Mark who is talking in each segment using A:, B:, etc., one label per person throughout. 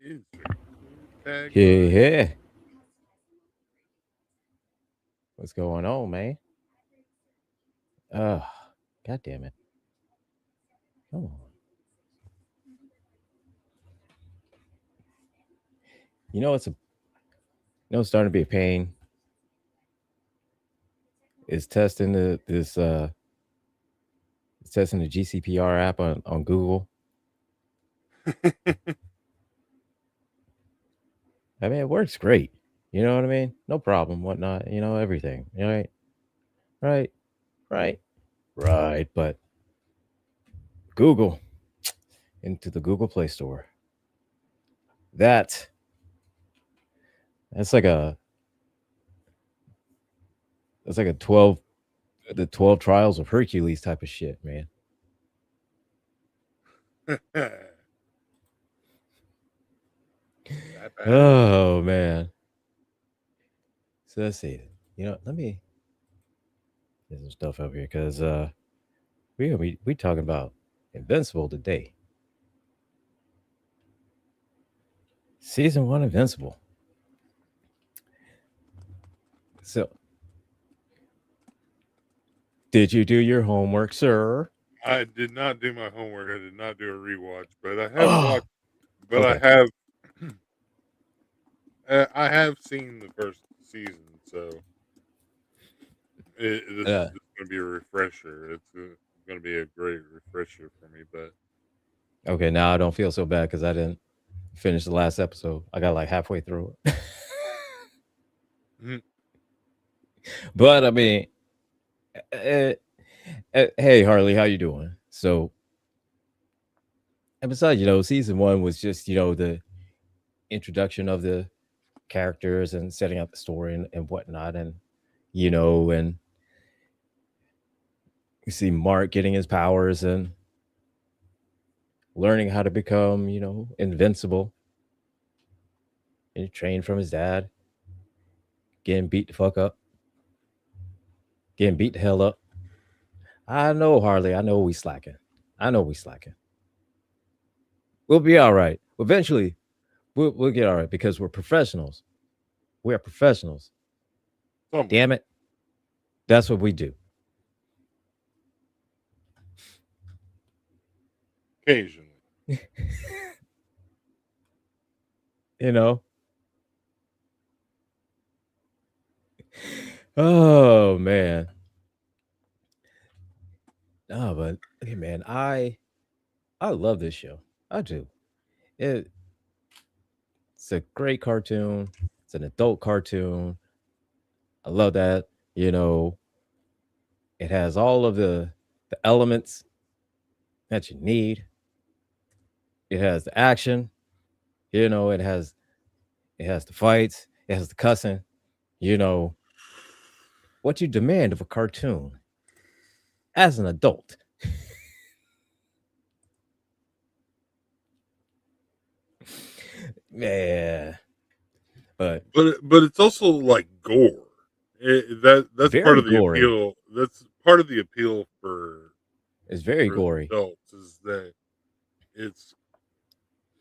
A: Insert
B: Yeah,
A: tagline.
B: yeah. What's going on, man? Oh, God damn it. Come on. You know it's a it's starting to be a pain is testing testing the GCPR app on Google. I mean, it works great. You know what I mean? No problem, whatnot. Everything. Right, right, right, right. But Google into the Google Play Store. That that's like a that's like a 12 trials of Hercules type of shit, man.
A: That bad?
B: Oh man. So let's see. Let me get some stuff up here because we talking about Invincible today. Season one Invincible. So did you do your homework, sir?
A: I did not do my homework. I did not do a rewatch, but I have
B: Oh,
A: watched. But I
B: okay.
A: have. I have seen the first season, so
B: Uh,
A: this is going to be a refresher. It's going to be a great refresher for me. But
B: okay, now I don't feel so bad because I didn't finish the last episode. I got like halfway through it. But I mean, uh, hey Harley, how you doing? So, and besides, season one was just the introduction of the characters and setting up the story and whatnot, and you see Mark getting his powers and learning how to become, invincible and trained from his dad, getting beat the fuck up, getting beat the hell up. I know, Harley. I know we slacking. I know we slacking. We'll be all right. Eventually, we'll get all right because we're professionals. We are professionals.
A: somewhat
B: Damn it. That's what we do.
A: occasionally.
B: You know? Oh, man. Oh, but hey, man, I love this show. I do. It, it's a great cartoon. It's an adult cartoon. I love that. You know, it has all of the elements that you need. It has the action. It has the fights. It has the cussing. You know what you demand of a cartoon as an adult. Yeah, but
A: But it's also like gore. That's part
B: very
A: of the
B: gory.
A: appeal. That's part of the appeal
B: It's very
A: for
B: gory.
A: adults is that it's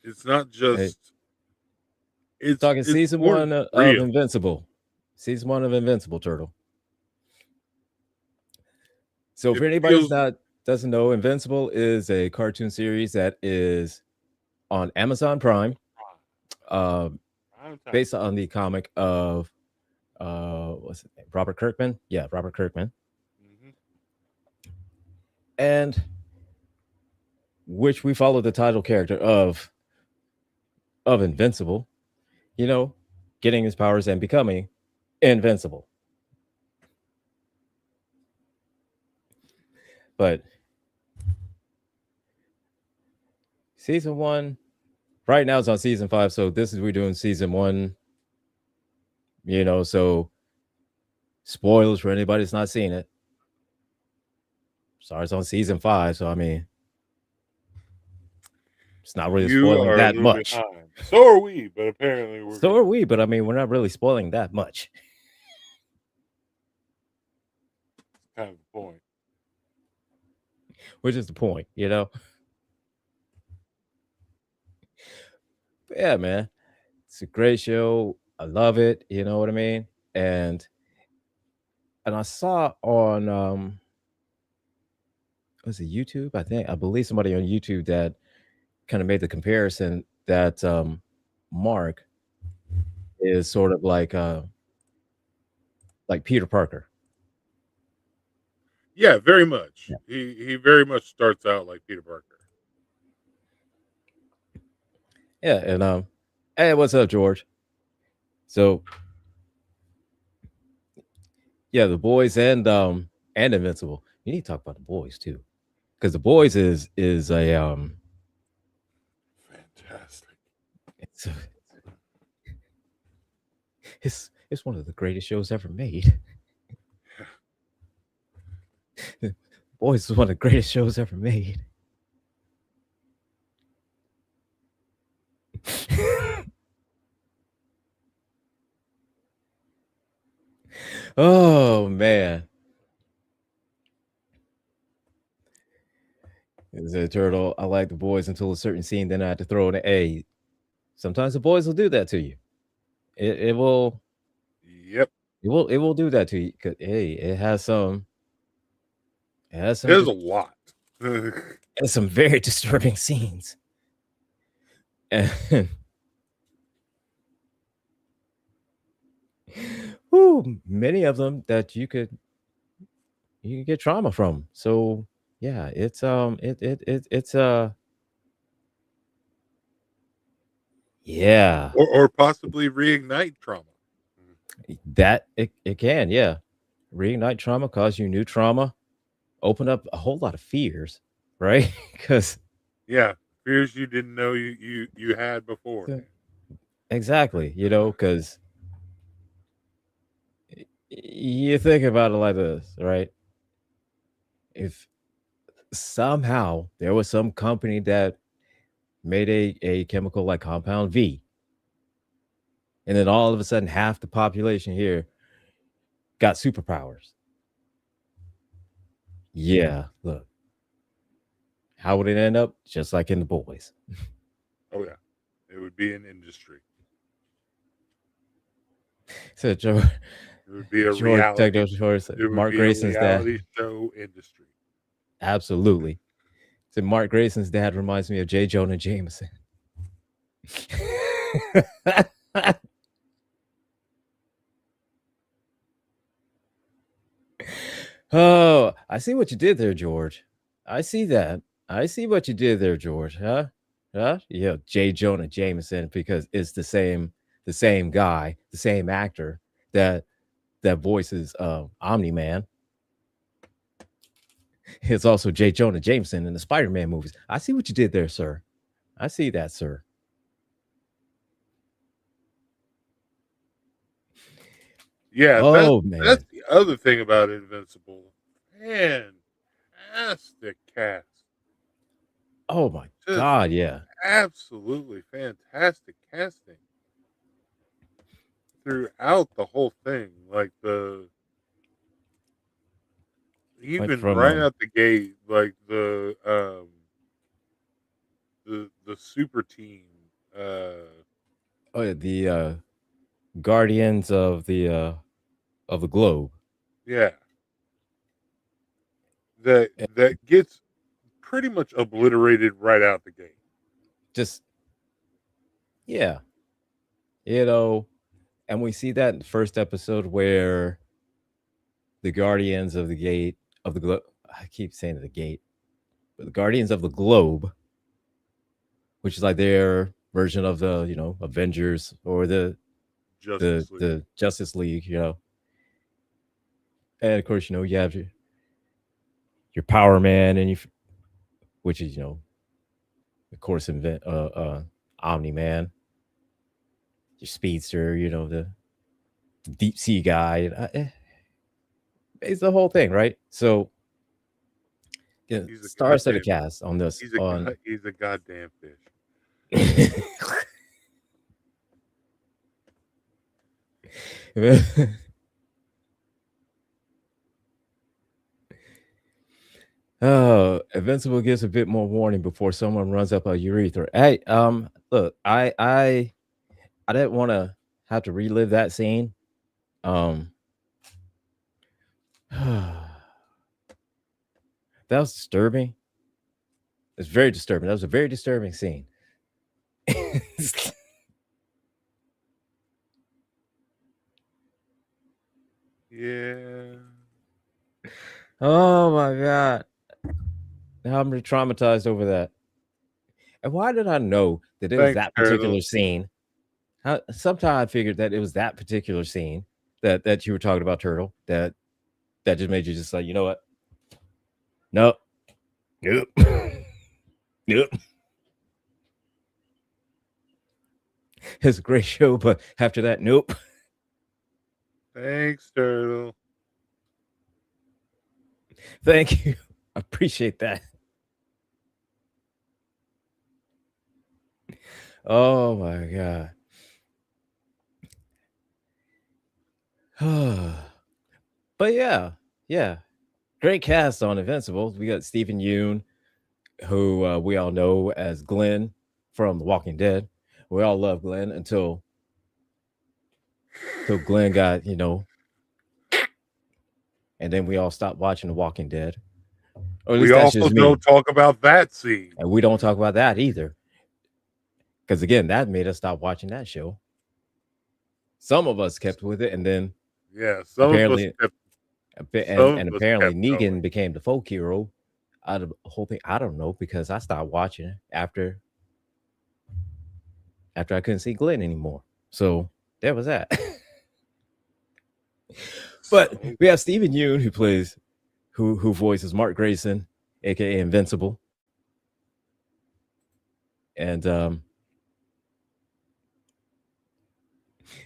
A: it's not
B: Hey,
A: just
B: talking
A: it's
B: season
A: more
B: one of
A: real.
B: Invincible. Season one of Invincible Turtle. So
A: It
B: for anybody's
A: feels
B: not doesn't know, Invincible is a cartoon series that is on Amazon Prime, um,
A: prime time.
B: based on the comic of what's his name? Robert Kirkman. Yeah, Robert Kirkman,
A: Hmm.
B: and which we follow the title character of Invincible. You know, getting his powers and becoming invincible. But season one right now is on season five, so this is we're doing season one. So spoilers for anybody that's not seen it. Starts on season five, so I mean, it's not really
A: You
B: spoiling
A: are a
B: that
A: little
B: much.
A: behind. So are we, but apparently we're
B: So
A: gonna.
B: are we, but I mean, we're not really spoiling that much,
A: Kind of the point.
B: which is the point. Yeah, man, it's a great show. I love it. You know what I mean? And I saw on was it YouTube? I believe somebody on YouTube that kind of made the comparison that Mark is sort of like Peter Parker.
A: Yeah, very much.
B: Yeah.
A: He very much starts out like Peter Parker.
B: Yeah, and hey, what's up, George? So yeah, the boys and Invincible. You need to talk about the boys too, because the boys is a
A: Fantastic.
B: it's it's one of the greatest shows ever made. Boys is one of the greatest shows ever made. Oh man, is a turtle. I like the boys until a certain scene. Then I had to throw in an A. Sometimes the boys will do that to you. It will
A: Yep.
B: it will do that to you. 'Cause, hey, it has some
A: There's a lot.
B: it's some very disturbing scenes. And whew, many of them that you could get trauma from. So yeah, it's yeah,
A: or possibly reignite trauma.
B: that it can, yeah. Reignite trauma, cause you new trauma, open up a whole lot of fears, right? Because
A: Yeah, fears you didn't know you had beforehand.
B: exactly, because you think about it like this, right? If somehow there was some company that made a chemical like compound V, and then all of a sudden half the population here got superpowers. Yeah, look, how would it end up? Just like in the boys.
A: Oh yeah, it would be an industry.
B: So
A: It would be a
B: George
A: reality.
B: Techno George said,
A: It would
B: Mark
A: be a
B: Grayson's dad.
A: reality show industry.
B: Absolutely. So Mark Grayson's dad reminds me of J. Jonah Jameson. Oh, I see what you did there, George. I see that. I see what you did there, George. Huh? Huh? Yeah, J. Jonah Jameson, because it's the same guy, the same actor that voices Omni Man. It's also J. Jonah Jameson in the Spider-Man movies. I see what you did there, sir. I see that, sir.
A: Yeah,
B: Oh
A: that's
B: man.
A: the other thing about Invincible. Fantastic cast.
B: Oh my
A: Just
B: God, yeah.
A: absolutely fantastic casting throughout the whole thing. Like
B: Like
A: even
B: from
A: right out the gate, like the super team.
B: oh yeah, the Guardians of the Globe.
A: Yeah, that gets pretty much obliterated right out the gate.
B: Just yeah, you know, and we see that in the first episode where the Guardians of the Gate of the Globe. I keep saying the gate, but the Guardians of the Globe, which is like their version of the Avengers or
A: Justice League.
B: the Justice League, and of course you have your Power Man and which is of course Omni Man, your Speedster, the deep sea guy. It's the whole thing, right? So
A: He's a
B: star-studded
A: goddamn.
B: cast on this on.
A: He's a goddamn fish.
B: Oh, Invincible gives a bit more warning before someone runs up a urethra. Hey, look, I didn't want to have to relive that scene. Um, that was disturbing. It's very disturbing. That was a very disturbing scene.
A: Yeah.
B: Oh my god. Now I'm traumatized over that. And why did I know that it was
A: Thanks,
B: that
A: Turtle.
B: particular scene? Sometime I figured that it was that particular scene that you were talking about, Turtle. That just made you just like, you know what? Nope. Nope. Nope. It's a great show, but after that, nope.
A: Thanks, Turtle.
B: Thank you. I appreciate that. Oh my god. But yeah. Great cast on Invincible. We got Stephen Yoon, who we all know as Glenn from The Walking Dead. We all love Glenn until Glenn got, and then we all stopped watching The Walking Dead. Or at
A: We
B: least that's
A: also
B: just me.
A: don't talk about that scene.
B: And we don't talk about that either. Because again, that made us stop watching that show. Some of us kept with it, and then
A: Yeah,
B: apparently
A: some
B: and
A: of us
B: apparently
A: kept going.
B: Negan became the folk hero out of the whole thing. I don't know, because I stopped watching after I couldn't see Glenn anymore. So there was that. But
A: So
B: we have Stephen Yoon who voices Mark Grayson, aka Invincible. And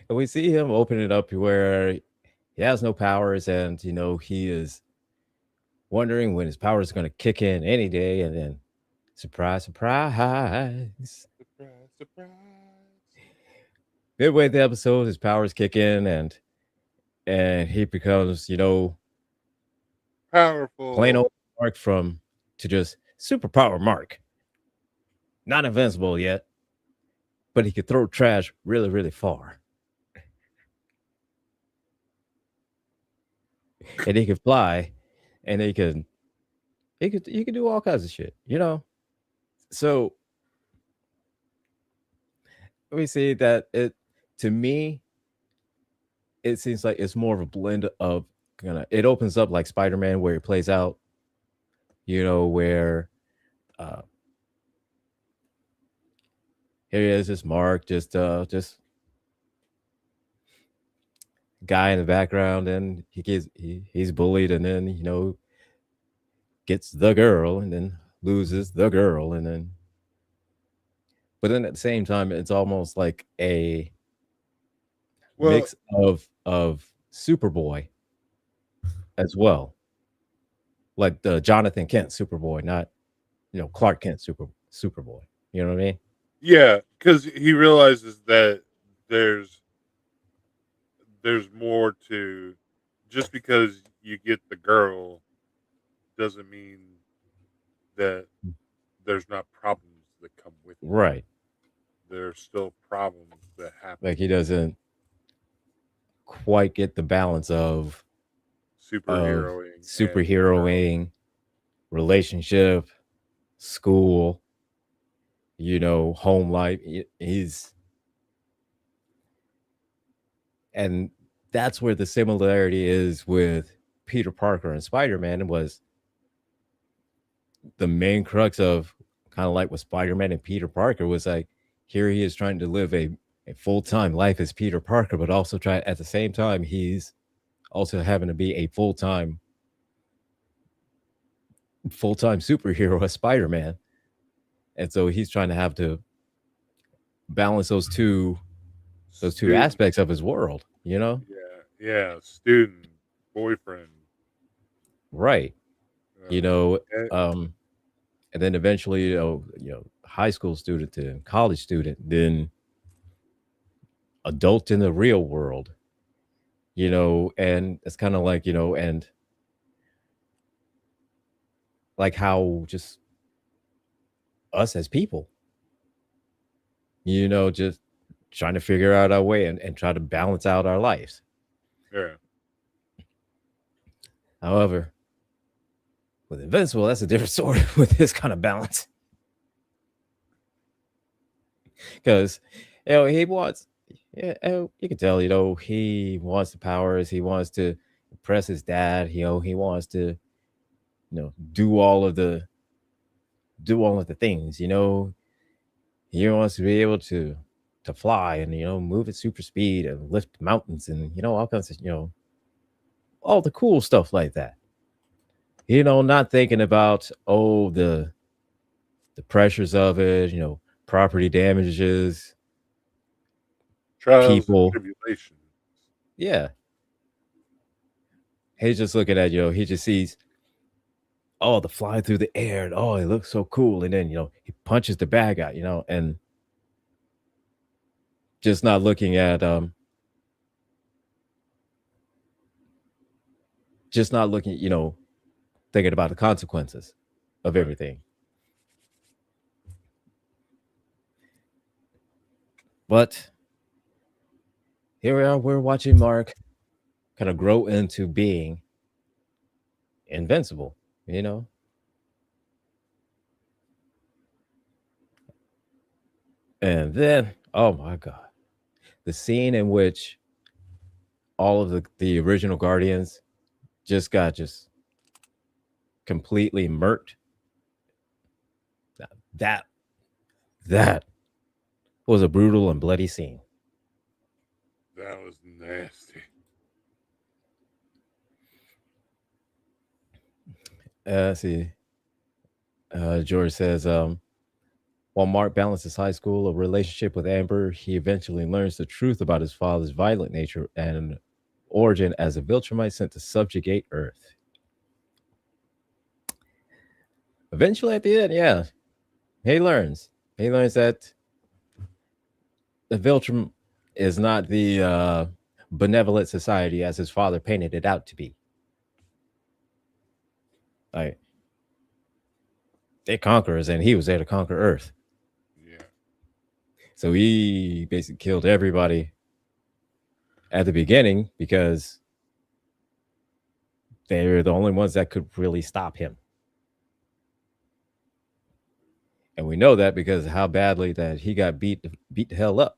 B: we see him open it up where he has no powers, and he is wondering when his powers are going to kick in any day, and then surprise, surprise.
A: surprise, surprise.
B: Midway the episode, his powers kick in, and he becomes, plain
A: Powerful.
B: old Mark to just superpower Mark. Not invincible yet, but he could throw trash really, really far. And he could fly, and he could do all kinds of shit. So we see that to me, it seems like it's more of a blend of it opens up like Spider-Man, where he plays out, where uh here he is, just Mark, just guy in the background, and he's bullied, and then gets the girl, and then loses the girl, and then but then at the same time, it's almost like a
A: Well,
B: mix of Superboy as well, like the Jonathan Kent Superboy, not Clark Kent Superboy. You know what I mean?
A: yeah, because he realizes that there's there's more to just because you get the girl doesn't mean that there's not problems that come with it.
B: Right.
A: There are still problems that happen.
B: Like he doesn't quite get the balance of
A: Superheroing and the girl.
B: superheroing, relationship, school, home life. He's and that's where the similarity is with Peter Parker and Spider-Man was the main crux of kind of like with Spider-Man and Peter Parker was like here he is trying to live a full-time life as Peter Parker, but also try at the same time he's also having to be a full-time superhero as Spider-Man. And so he's trying to have to balance those two
A: Student.
B: aspects of his world.
A: Yeah, yeah. Student, boyfriend.
B: Right. You
A: Uh,
B: know,
A: eh,
B: um and then eventually, high school student to college student, then adult in the real world. And it's kind of like, and like how just us as people, just trying to figure out our way and try to balance out our lives.
A: Yeah.
B: However, with Invincible, that's a different story with this kind of balance. Because, he wants, yeah, you can tell, he wants the powers, he wants to impress his dad, he wants to, do all of the things, he wants to be able to fly and, move at super speed and lift mountains and, all kinds of, all the cool stuff like that. Not thinking about, the pressures of it, property damages,
A: Trials and
B: people.
A: tribulations.
B: Yeah. He's just looking at, he just sees, the flying through the air and it looks so cool. And then, he punches the bad guy, and just not looking at just not looking, thinking about the consequences of
A: Right.
B: everything. But here we are, we're watching Mark kind of grow into being invincible, you know? And then, oh my God, the scene in which all of the original Guardians just got just completely murked. That that was a brutal and bloody scene.
A: That was nasty.
B: Let's see. George says, while Mark balances high school, a relationship with Amber, he eventually learns the truth about his father's violent nature and origin as a Viltrumite sent to subjugate Earth. Eventually, at the end, yeah, he learns. He learns that the Viltrum is not the benevolent society as his father painted it out to be. Like, they're conquerors, and he was there to conquer Earth.
A: Yeah.
B: So he basically killed everybody at the beginning because they're the only ones that could really stop him. And we know that because of how badly that he got beat the hell up.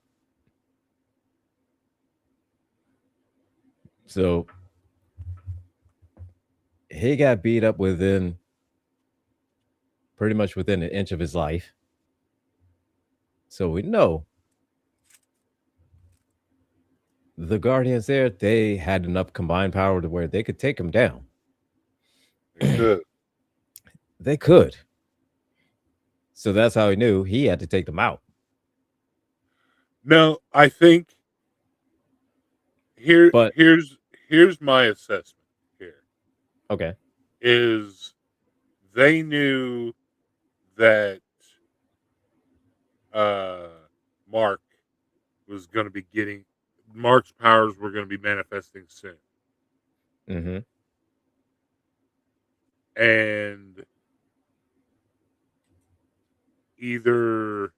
B: So he got beat up within pretty much within an inch of his life. So we know the Guardians there, they had enough combined power to where they could take him down.
A: It could.
B: They could. So that's how he knew he had to take them out.
A: No, I think here
B: But
A: here's my assessment here
B: okay.
A: is they knew that uh Mark was going to be getting Mark's powers were going to be manifesting soon.
B: Mm-hmm.
A: And either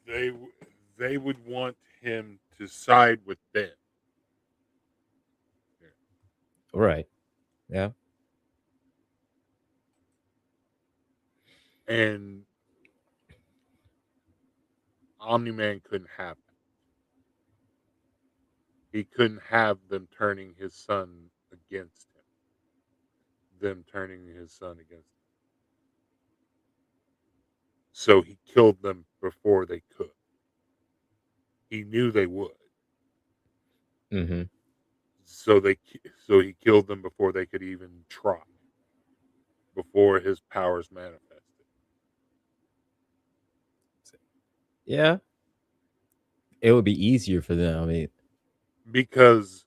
A: they they would want him to side with them.
B: Right. Yeah.
A: And Omni-Man couldn't have that. He couldn't have them turning his son against him. Them turning his son against him. So he killed them before they could. He knew they would.
B: Mm-hmm.
A: So he killed them before they could even try. Before his powers manifested.
B: Yeah. It would be easier for them. I mean,
A: Because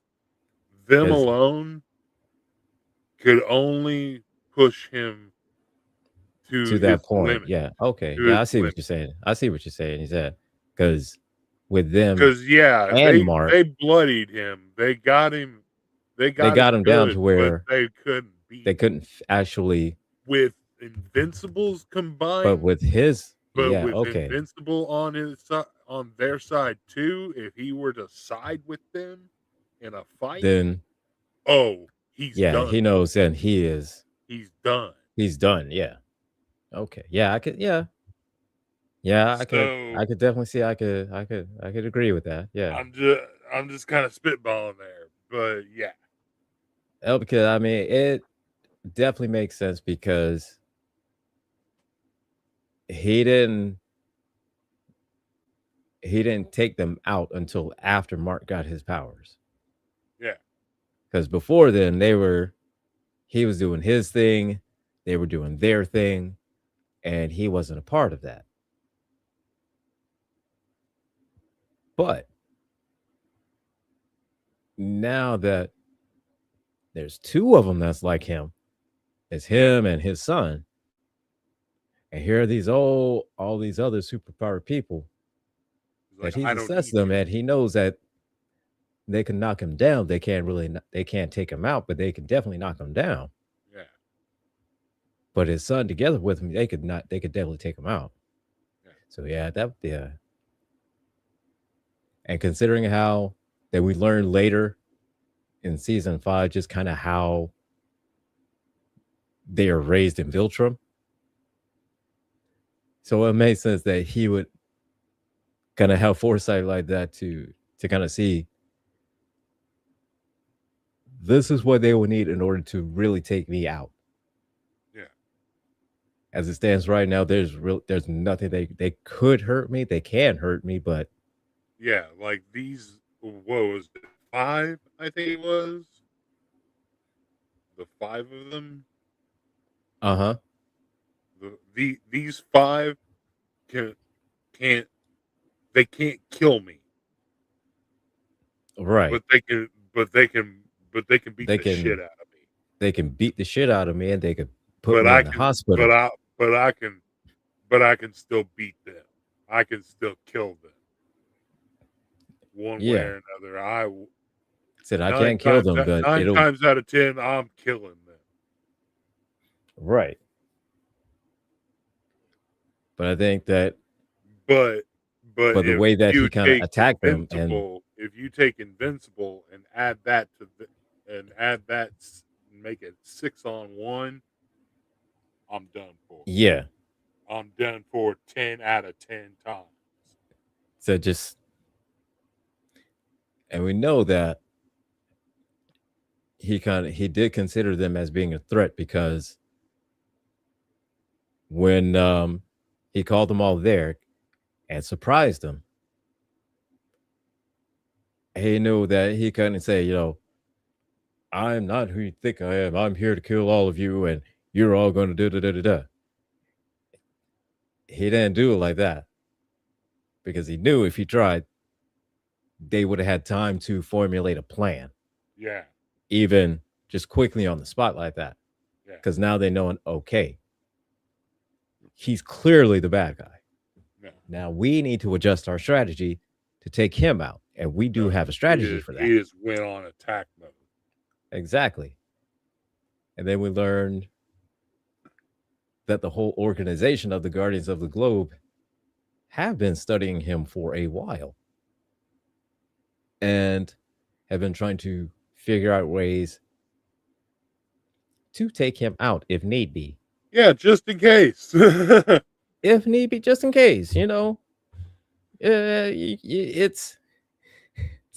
A: them
B: because
A: alone could only push him to
B: to
A: his
B: that point,
A: limit.
B: yeah. Okay.
A: To
B: Yeah,
A: his
B: I see what
A: limit.
B: you're saying. I see what you're saying. He said, because with them
A: Because yeah,
B: and Mark,
A: they bloodied him. They got him. They
B: they
A: got
B: got
A: him
B: him down to
A: good, but
B: where
A: they couldn't beat
B: they couldn't actually,
A: with Invincibles
B: but
A: combined.
B: with his,
A: But
B: yeah,
A: with
B: okay,
A: Invincible on his on their side too, if he were to side with them in a fight,
B: then
A: oh, he's
B: yeah,
A: done.
B: he knows, and
A: He's done.
B: he's done. Yeah, okay, yeah, yeah,
A: So
B: I could definitely see, I could agree with that. Yeah,
A: I'm just I'm just kind of spitballing there, but yeah,
B: oh, because I mean, it definitely makes sense because he didn't he didn't take them out until after Mark got his powers.
A: yeah,
B: Because before then, he was doing his thing, they were doing their thing, and he wasn't a part of that. But now that there's two of them that's like him, it's
A: yeah.
B: him and his son, and here are all these other superpowered people
A: He's like,
B: that he's
A: I don't
B: assessed
A: need
B: them,
A: you.
B: and he knows that they can knock him down. They can't really, they can't take him out, but they can definitely knock him down.
A: Yeah,
B: But his son together with him, they could definitely take him out.
A: yeah,
B: So yeah. And considering how that we learned later in season 5, just kind of how they are raised in Viltrum, so it makes sense that he would kind of have foresight like that to kind of see this is what they will need in order to really take me out.
A: yeah,
B: As it stands right now, there's nothing they could hurt me. They can hurt me, but
A: yeah. Like these, what was it? 5, I think it was the 5 of them.
B: uh huh,
A: These 5 can can't they can't kill me,
B: right.
A: but they can beat
B: They
A: the shit
B: can
A: out of me.
B: they can beat the shit out of me, and they could put
A: But
B: me
A: I
B: in the
A: can, but
B: hospital.
A: I can still beat them. I can still kill them one way
B: Yeah,
A: or another. I
B: said I can't kill them, but
A: nine
B: it'll
A: times out of 10, I'm killing them.
B: right. But I think that,
A: But
B: but the way that he kind of attacked them, and
A: If you take Invincible and add that to and add that and make it 6-on-1, I'm done for.
B: yeah,
A: I'm done for 10 out of 10 times.
B: so just, and we know that he did consider them as being a threat because when he called them all there and surprised them, he knew that he couldn't say, I'm not who you think I am. I'm here to kill all of you, and you're all going to do da da da da. He didn't do it like that because he knew if he tried, they would have had time to formulate a plan,
A: Yeah,
B: even just quickly on the spot like that.
A: yeah,
B: Because now they know, okay, he's clearly the bad guy.
A: no,
B: Now we need to adjust our strategy to take him out, and we do
A: no.
B: have a strategy for that.
A: He just went on attack mode.
B: Exactly. And then we learned that the whole organization of the Guardians of the Globe have been studying him for a while and have been trying to figure out ways to take him out if need be.
A: Yeah, just in case.
B: If need be, just in case, it's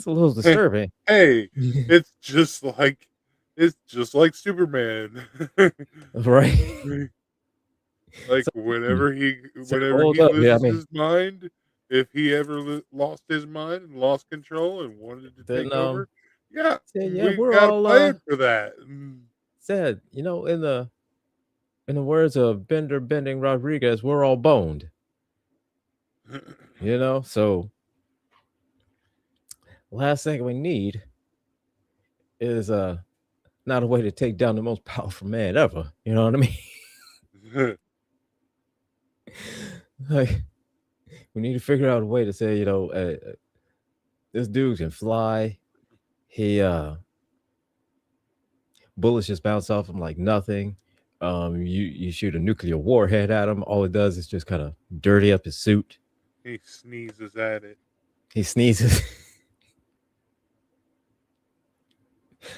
B: a little disturbing.
A: Hey, it's just like Superman.
B: Right?
A: Like
B: So, so
A: whenever
B: hold
A: he
B: up. Yeah, I
A: loses
B: mean,
A: his mind, if he ever lost his mind and lost control and wanted to
B: then
A: take over, yeah,
B: said, yeah,
A: we
B: we're
A: got a
B: all
A: plan for that.
B: said, in the words of Bender Bending Rodriguez, we're all boned. So last thing we need is not a way to take down the most powerful man ever. You know what I mean? Like, we need to figure out a way to say, this dude can fly. He bullets just bounce off him like nothing. You shoot a nuclear warhead at him. All it does is just kind of dirty up his suit.
A: He sneezes at it.
B: He sneezes.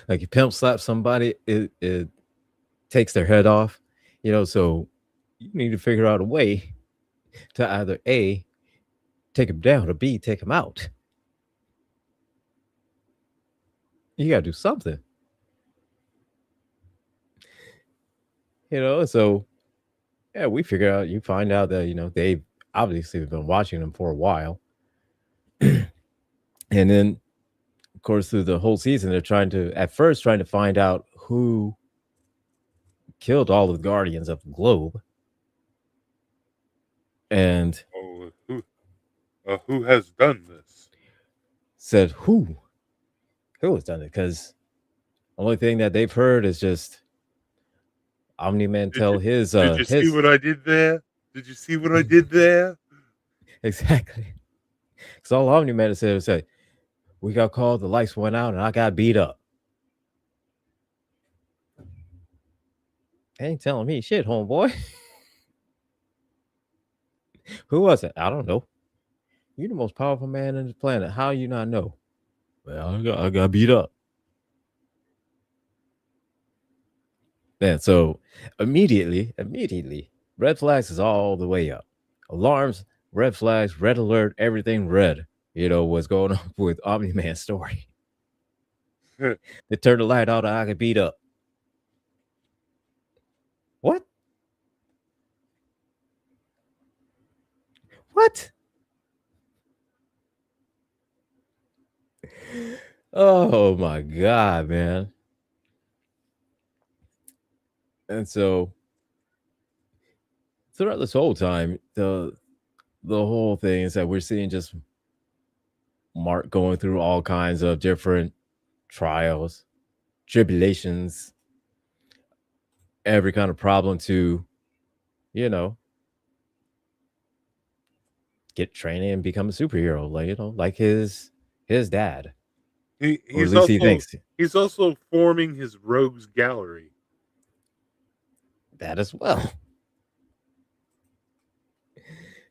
B: Like you pimp slap somebody, it takes their head off. So you need to figure out a way to either A, take him down, or B, take him out. You gotta do something. So yeah, we figure out, you find out that, they've obviously been watching him for a while. And then of course through the whole season they're trying to find out who killed all the guardians of the globe. And
A: Oh, who has done this?
B: said who has done it, because the only thing that they've heard is just Omni-Man
A: Did
B: tell
A: you did you see
B: his
A: what I did there? Did you see what I did there?
B: exactly. Because all Omni-Man said was say, we got called, the lights went out, and I got beat up. Ain't telling me shit, homeboy. Who was it? I don't know. You're the most powerful man on the planet. How you not know? Well, I got beat up. Man, so immediately, red flags is all the way up. Alarms, red flags, red alert, everything red. What's going on with Omni Man's story. They turned the light out and I got beat up. What? What? Oh my god, man. And so throughout this whole time, the whole thing is that we're seeing just Mark going through all kinds of different trials, tribulations, every kind of problem to, you know, get training and become a superhero, like like his dad, or at
A: He's
B: least he
A: also
B: thinks
A: he's also forming his rogues gallery.
B: that as well.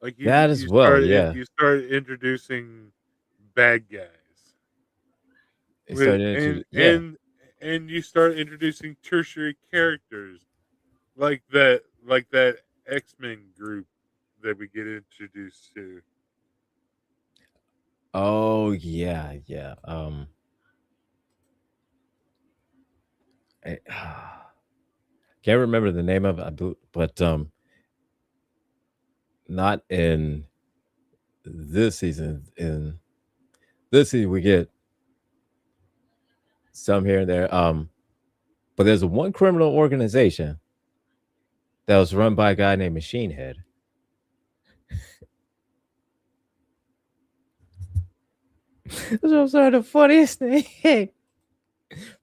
A: Like
B: That as well, yeah.
A: you start introducing bad guys
B: It
A: with
B: started into, yeah.
A: and you start introducing tertiary characters like that X-Men group that we get introduced to.
B: Oh yeah, yeah. I, can't remember the name of it, but not in this season. In this season, we get some here and there. But there's a one criminal organization that was run by a guy named Machine Head. That's what I'm sorry, the funniest thing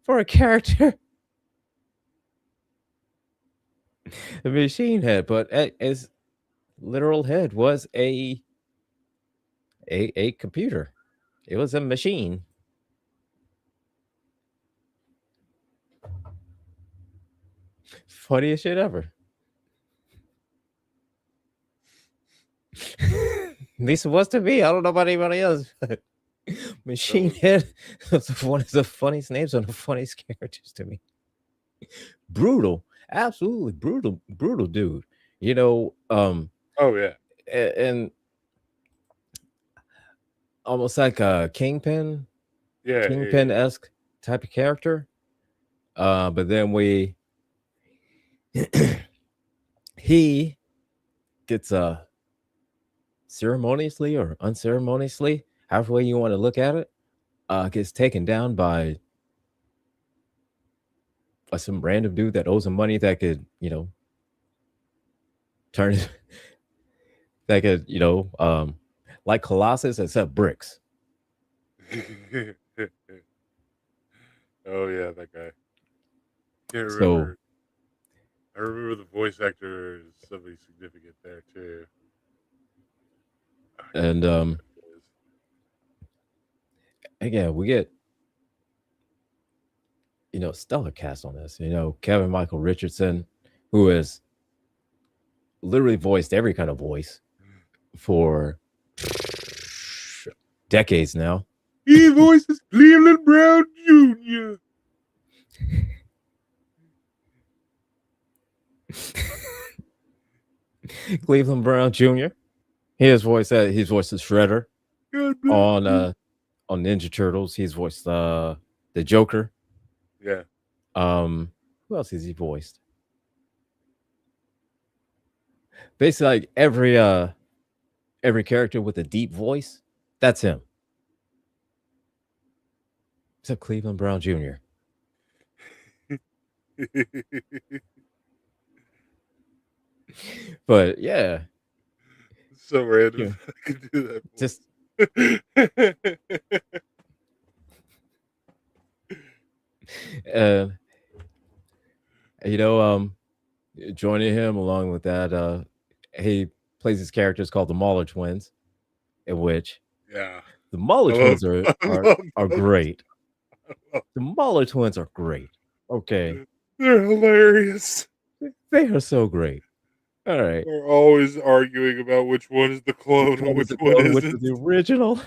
B: for a character, the Machine Head, but his literal head was a computer. It was a machine. Funniest shit ever. At least it was to me. I don't know about anybody else. But Machine Head was one of the funniest names, one of the funniest characters to me. Brutal, absolutely brutal dude. You know, um,
A: Oh yeah,
B: and almost like a
A: yeah,
B: kingpin esque type of character. But then he gets ceremoniously or unceremoniously, however way you want to look at it, gets taken down by some random dude that owes him money that could, turn it, that could, like Colossus except bricks.
A: oh yeah, that guy. Can't
B: So,
A: remember. I remember the voice actor is somebody significant there too. I can't
B: and
A: remember who it is.
B: again, we get, stellar cast on this. Kevin Michael Richardson, who has literally voiced every kind of voice for decades now.
A: He voices Cleveland Brown Jr.
B: Cleveland Brown Jr. He's voiced the Shredder on Ninja Turtles. He's voiced the Joker.
A: Yeah.
B: Who else has he voiced? Basically, like every character with a deep voice, that's him. Except Cleveland Brown Jr. But yeah,
A: it's so random. I could do that.
B: Just joining him along with that, he plays his characters called the Mauler Twins, in which the Mauler Twins are great. The Mauler Twins are great. Okay,
A: they're hilarious.
B: They are so great. All right,
A: they're always arguing about which one is the clone and which one isn't.
B: Which is the original.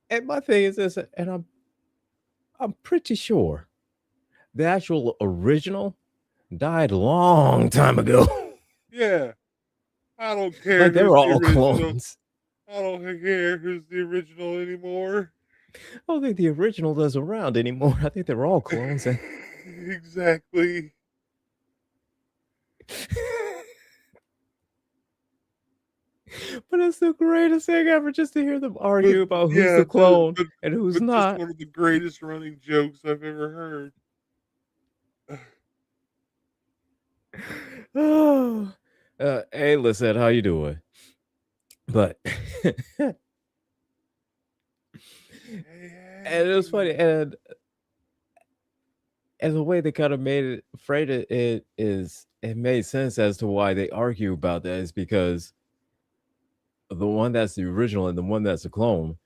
B: and my thing is this, and I'm pretty sure the actual original died a long time ago.
A: Yeah, I don't care.
B: Like they were all clones.
A: I don't care who's the original anymore.
B: I don't think the original is around anymore. I think they're all clones.
A: Exactly.
B: But it's the greatest thing ever just to hear them argue about who's the clone and who's not.
A: Just one of the greatest running jokes I've ever heard.
B: Oh, hey, listen, how you doing? But and it was funny, and the way they kind of made it made sense as to why they argue about that is because the one that's the original and the one that's a clone,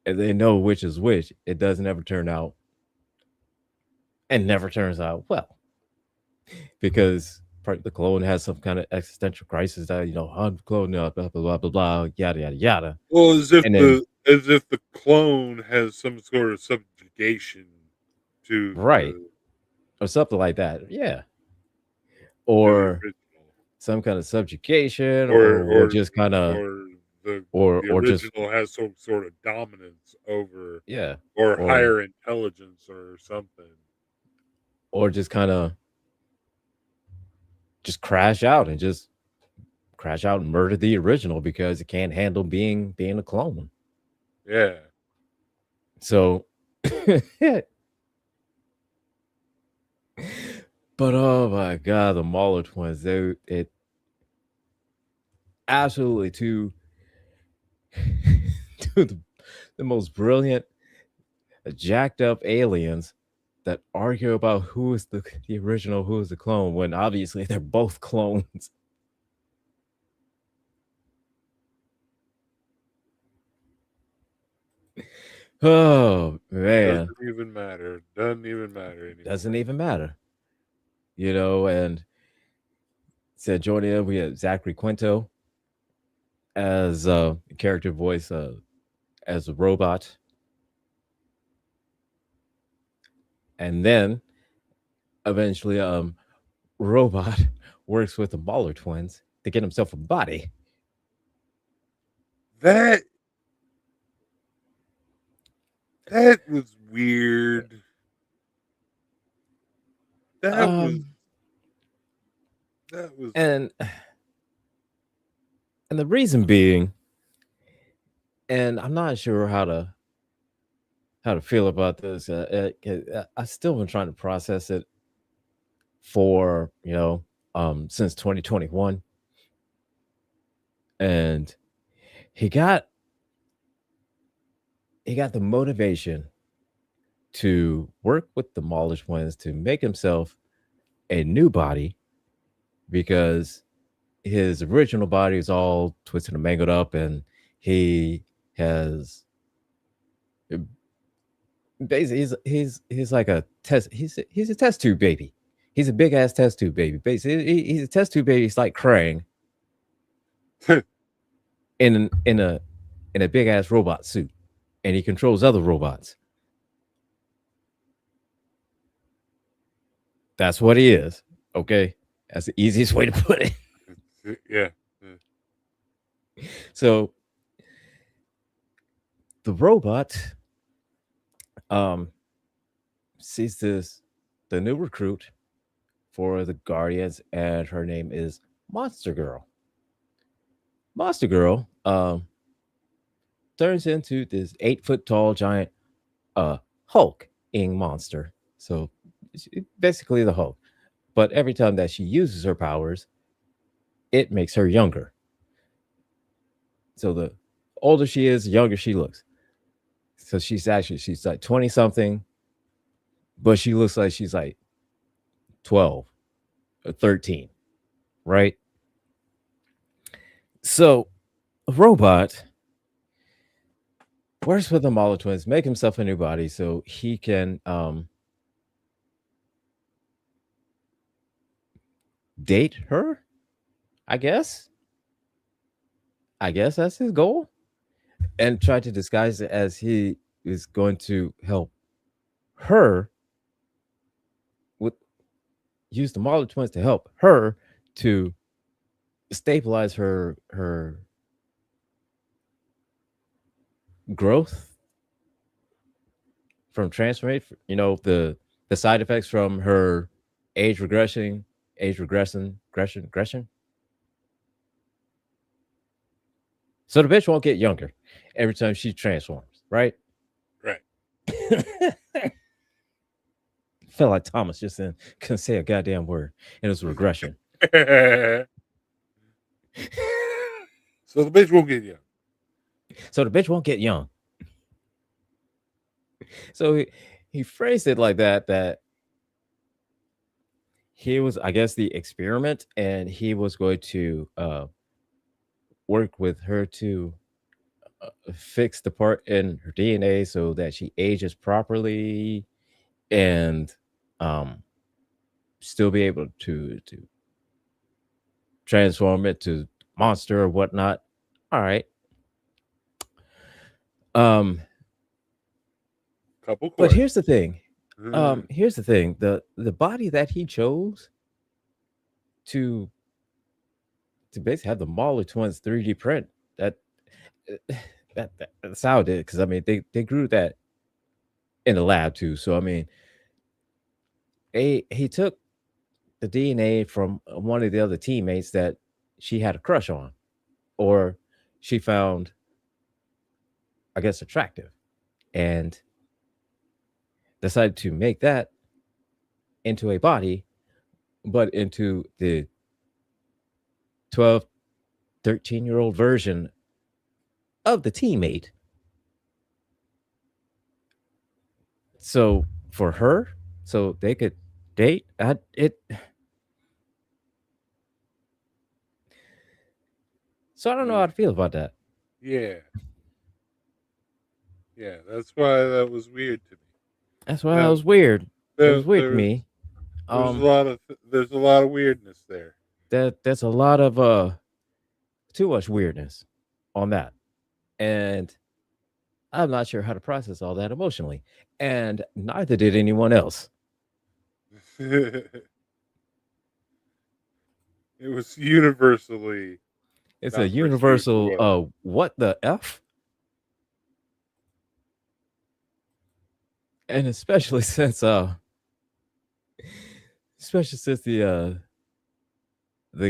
B: and they know which is which, it doesn't ever turn out, and never turns out well, because the clone has some kind of existential crisis that I'm clone, blah blah blah blah blah, yada yada yada.
A: Well, as if the clone has some sort of subjugation to
B: right, or something like that. Yeah, or some kind of subjugation, or just kind of,
A: or the original has some sort of dominance over, or higher intelligence or something,
B: or just kind of just crash out and murder the original because it can't handle being a clone.
A: Yeah.
B: So, but oh my god, the Mauler Twins, it absolutely two the most brilliant, jacked up aliens that argue about who is the original, who is the clone, when obviously they're both clones. Oh man,
A: doesn't even matter anymore.
B: Doesn't even matter, and said joining in, we had Zachary Quinto as character voice as a robot, and then eventually robot works with the Mauler Twins to get himself a body.
A: That was weird. That was
B: and the reason being, and I'm not sure how to feel about this. I've still been trying to process it for since 2021, and he got the motivation to work with the Mauler Twins to make himself a new body because his original body is all twisted and mangled up, and he has basically he's like a test. He's a test tube baby. He's a big ass test tube baby. Basically, he's a test tube baby. He's like Krang in in a big ass robot suit, and he controls other robots. That's what he is. Okay, that's the easiest way to put it.
A: Yeah.
B: So the robot um sees this the new recruit for the Guardians, and her name is Monster Girl. Monster Girl turns into this 8 foot tall giant hulking monster. So basically the Hulk. But every time that she uses her powers, it makes her younger. So the older she is, the younger she looks. So she's like 20 something, but she looks like she's like 12 or 13, right? So a robot works with the Mala twins, make himself a new body so he can date her, I guess. I guess that's his goal. And try to disguise it as he is going to help her with use the Mala twins to help her to stabilize her growth from transformation, the side effects from her age regression, aggression. So the bitch won't get younger every time she transforms, right?
A: Right.
B: Felt like Thomas just then couldn't say a goddamn word, and it was regression.
A: So the bitch won't get young.
B: So the bitch won't get young. So he phrased it like that he was, I guess, the experiment, and he was going to work with her to fix the part in her DNA so that she ages properly and um, still be able to transform it to monster or whatnot. All right. Um,
A: Couple
B: but
A: questions.
B: here's the thing: the body that he chose to to basically have the Mahler twins 3D print that that's how it did, because I mean they grew that in the lab too. So I mean, he took the DNA from one of the other teammates that she had a crush on, or she found, I guess, attractive, and decided to make that into a body, but into the 12, 13-year-old version of the teammate. So for her, so they could date. So I don't know how to feel about that.
A: Yeah. Yeah. That's why that was weird to me.
B: That's why it
A: Now
B: was weird. It
A: there
B: was weird to
A: there's
B: me.
A: there's a
B: Um,
A: lot of there's a lot of weirdness there.
B: that's a lot of too much weirdness on that, and I'm not sure how to process all that emotionally, and neither did anyone else.
A: It was universally
B: It's a
A: not received
B: universal
A: well.
B: what the f, and especially since the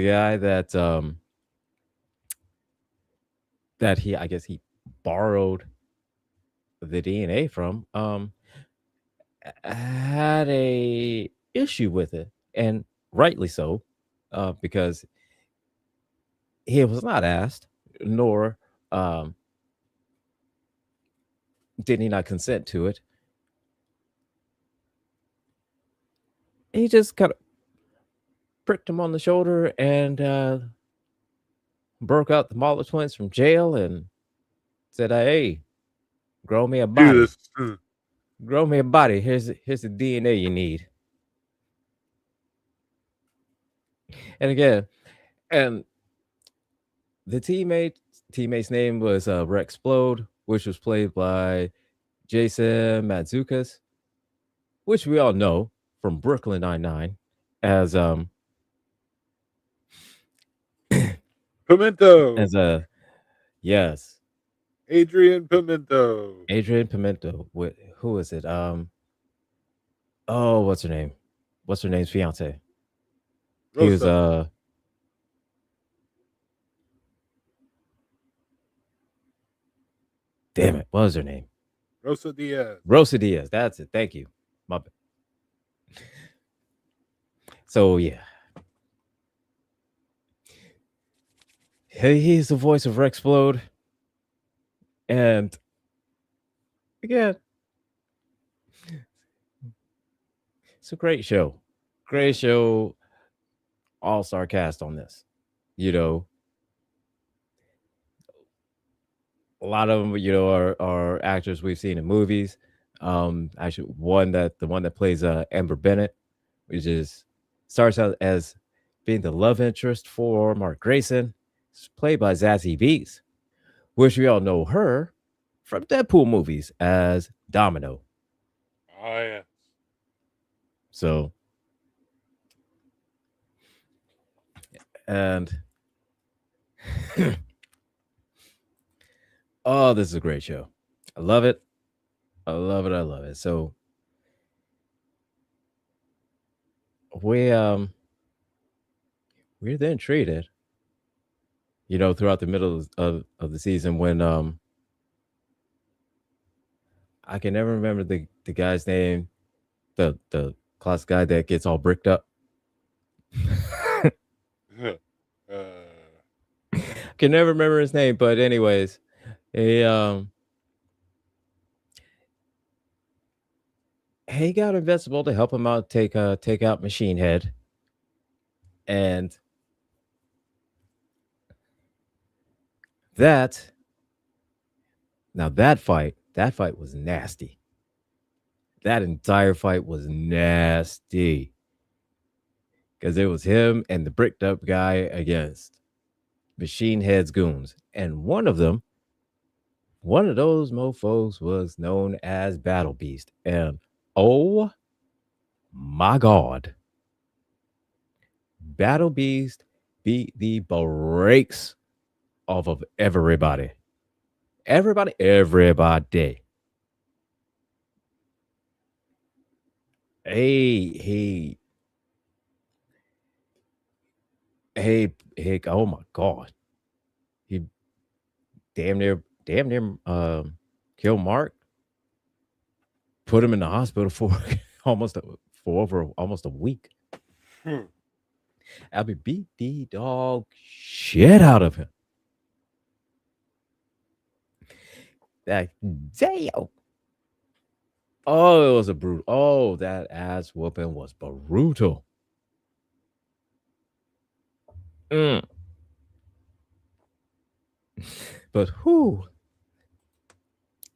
B: guy that he, I guess, he borrowed the DNA from had a issue with it, and rightly so, because he was not asked, nor um, did he not consent to it. He just kind of pricked him on the shoulder, and broke out the Mauler twins from jail and said, "Hey, grow me a
A: Do
B: body.
A: this.
B: Grow me a body. Here's the DNA you need." And again, and the teammate's name was Rexplode, which was played by Jason Mantzoukas, which we all know from Brooklyn Nine-Nine as
A: Pimento.
B: as a yes,
A: Adrian Pimento.
B: Adrian Pimento. With who is it? Oh, what's her name? What's her name's fiance? He was
A: Rosa.
B: damn it, what was her name?
A: Rosa Diaz.
B: Rosa Diaz. That's it. Thank you. My bad. So yeah, he's the voice of Rexplode, and again, it's a great show. Great show. All star cast on this. You know, a lot of them, are actors we've seen in movies. Actually, the one that plays Amber Bennett, which is starts out as being the love interest for Mark Grayson. It's played by Zazie Beetz, which we all know her from Deadpool movies as Domino.
A: Oh, yeah.
B: So, and oh, this is a great show. I love it. I love it. I love it. So we we're then treated, throughout the middle of the season when I can never remember the guy's name, the class guy that gets all bricked up. Can never remember his name, but anyways, he he got Invincible to help him out take out Machine Head, and that now that fight was nasty. That entire fight was nasty because it was him and the bricked up guy against Machine Head's goons, and one of those mofos was known as Battle Beast, and oh my god, Battle Beast beat the brakes off of everybody. Everybody. Hey, hey, oh my god. He damn near killed Mark, put him in the hospital for almost for over almost a week. Abby beat the dog shit out of him. That damn. Oh, it was a brutal. Oh, that ass whooping was brutal. Mm. But who?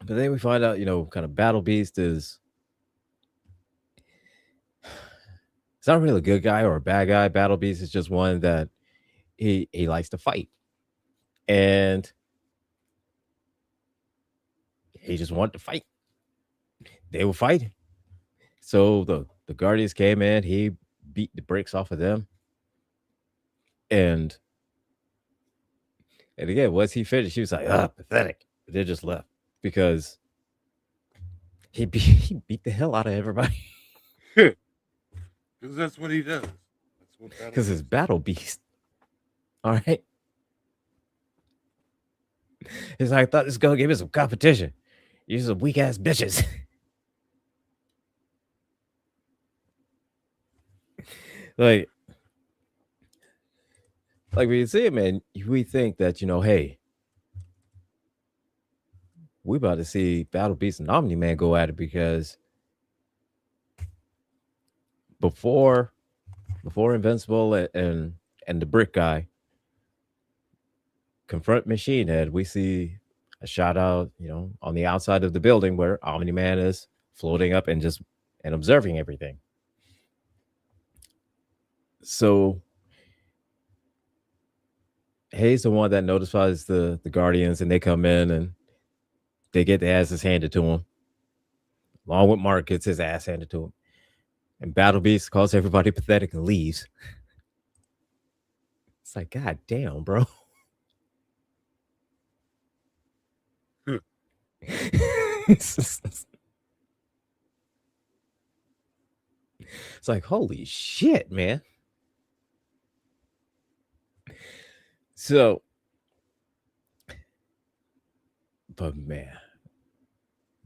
B: But then we find out, kind of Battle Beast is it's not really a good guy or a bad guy. Battle Beast is just one that he likes to fight, and he just wanted to fight. They were fighting, so the Guardians came in. He beat the brakes off of them, and again, once he finished, he was like, "Ah, pathetic." But they just left because he beat the hell out of everybody
A: Because that's what he does. That's what Battle
B: because it's
A: Beast
B: Battle Beast. All right, he's like, "I thought this was gonna give me some competition. You some weak ass bitches." like like when you see it, man, we think that hey, we about to see Battle Beast and Omni Man go at it because before Invincible and the Brick guy, confront Machine Head, we see a shot out, on the outside of the building where Omni Man is floating up and just and observing everything. So Hayes the one that notifies the Guardians, and they come in and they get their asses handed to him. Along with Mark gets his ass handed to him. And Battle Beast calls everybody pathetic and leaves. It's like, God damn, bro. It's like, holy shit, man. So, but man,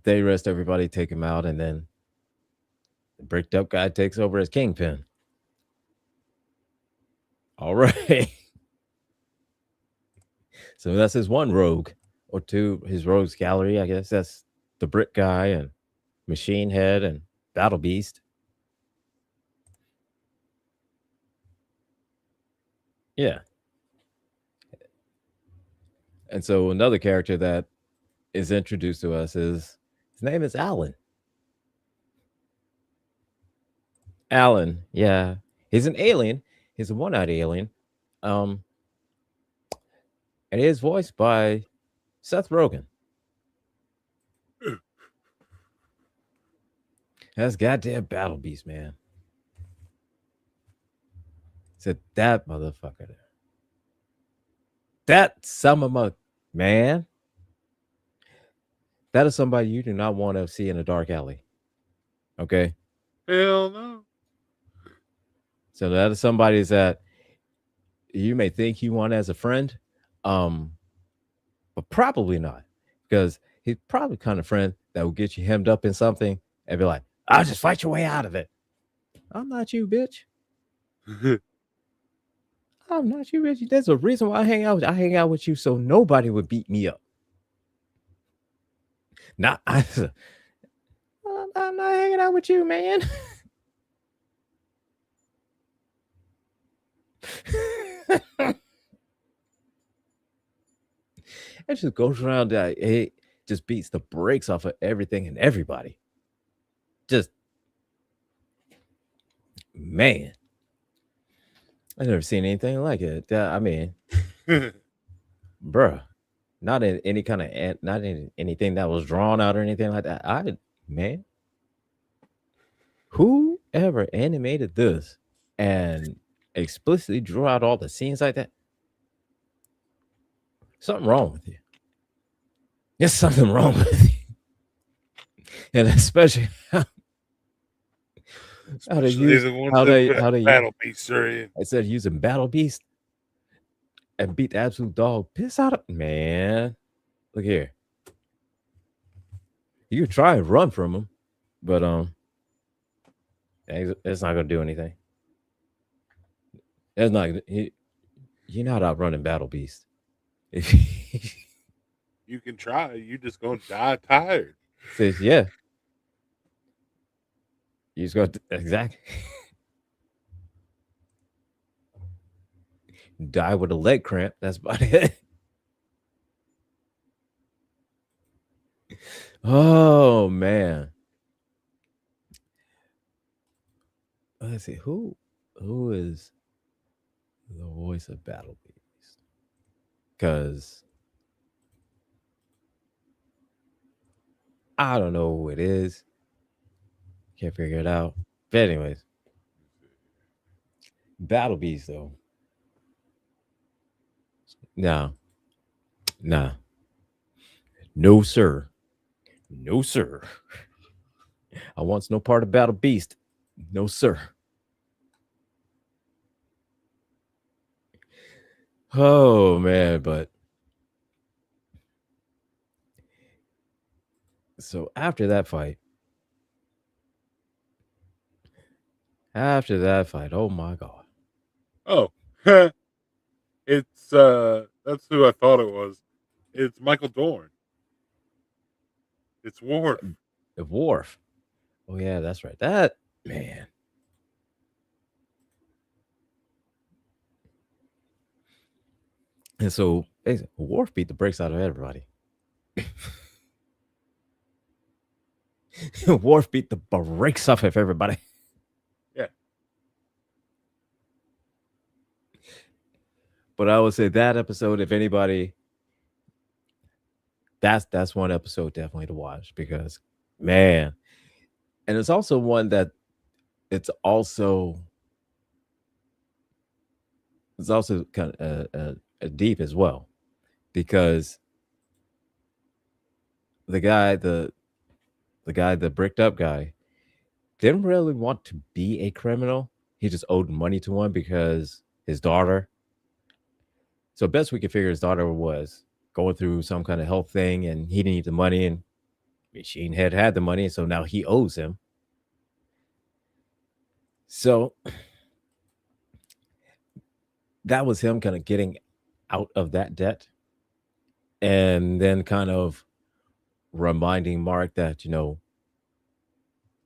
B: they arrest everybody, take him out, and then the bricked up guy takes over as Kingpin. All right. So that's his one rogue, or two, his rogues gallery, I guess. That's the brick guy and Machine Head and Battle Beast. Yeah. And so another character that is introduced to us is his name is Alan. Alan, yeah. He's an alien. He's a one-eyed alien. Um, and he is voiced by Seth Rogen. That's goddamn Battle Beast, man. Said that motherfucker there. That some of my man. That is somebody you do not want to see in a dark alley. Okay.
A: Hell no.
B: So that is somebody that you may think you want as a friend, but probably not, because he's probably the kind of friend that will get you hemmed up in something and be like, "I'll just fight your way out of it." I'm not you, bitch. I'm not you, bitch. There's a reason why I hang out. I hang out with you so nobody would beat me up. Not I'm not hanging out with you, man. It just goes around. It just beats the brakes off of everything and everybody. Just man, I've never seen anything like it. I mean, bruh, not in any kind of not in anything that was drawn out or anything like that. Man, whoever animated this and explicitly drew out all the scenes like that, something wrong with you. There's something wrong with you, and especially how they use
A: the ones
B: how
A: that
B: they
A: put
B: how they
A: Battle Beasts are in.
B: instead of using Battle Beast and beat the absolute dog piss out of man. Look here, you can try and run from him, but it's not gonna do anything. That's not you're not outrunning Battle Beast. If
A: You can try. You just gonna die tired.
B: says yeah, you just got exactly die with a leg cramp. That's about it. Oh man. Let's see who is the voice of Battle Beast, because I don't know who it is. Can't figure it out. But anyways, Battle Beast though. No, nah, no sir, no sir. I wants no part of Battle Beast. No sir. Oh man, but so after that fight, oh my god.
A: Oh, it's that's who I thought it was. It's Michael Dorn. It's Worf.
B: The Wharf. Oh yeah, that's right. That man. And so basically, Worf beat the brakes out of everybody. Worf beat the brakes off of everybody.
A: Yeah.
B: But I would say that episode, if anybody, that's one episode definitely to watch because, man, and it's also one that it's also kind of deep as well because the guy the bricked up guy didn't really want to be a criminal. He just owed money to one because his daughter. So best we could figure, his daughter was going through some kind of health thing, and he needed the money, and Machine Head had the money, so now he owes him. So that was him kind of getting out of that debt, and then kind of reminding Mark that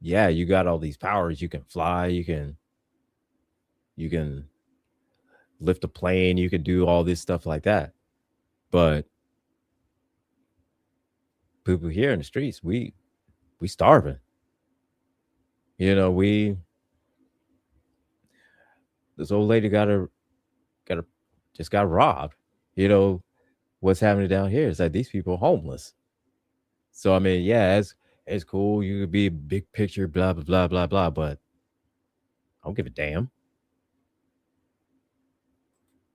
B: yeah, you got all these powers. You can fly. You can lift a plane. You can do all this stuff like that. But people here in the streets, we starving. We this old lady got a just got robbed. You know what's happening down here is that these people are homeless. So I mean, yeah, it's cool. You could be big picture, blah blah blah blah blah, but I don't give a damn.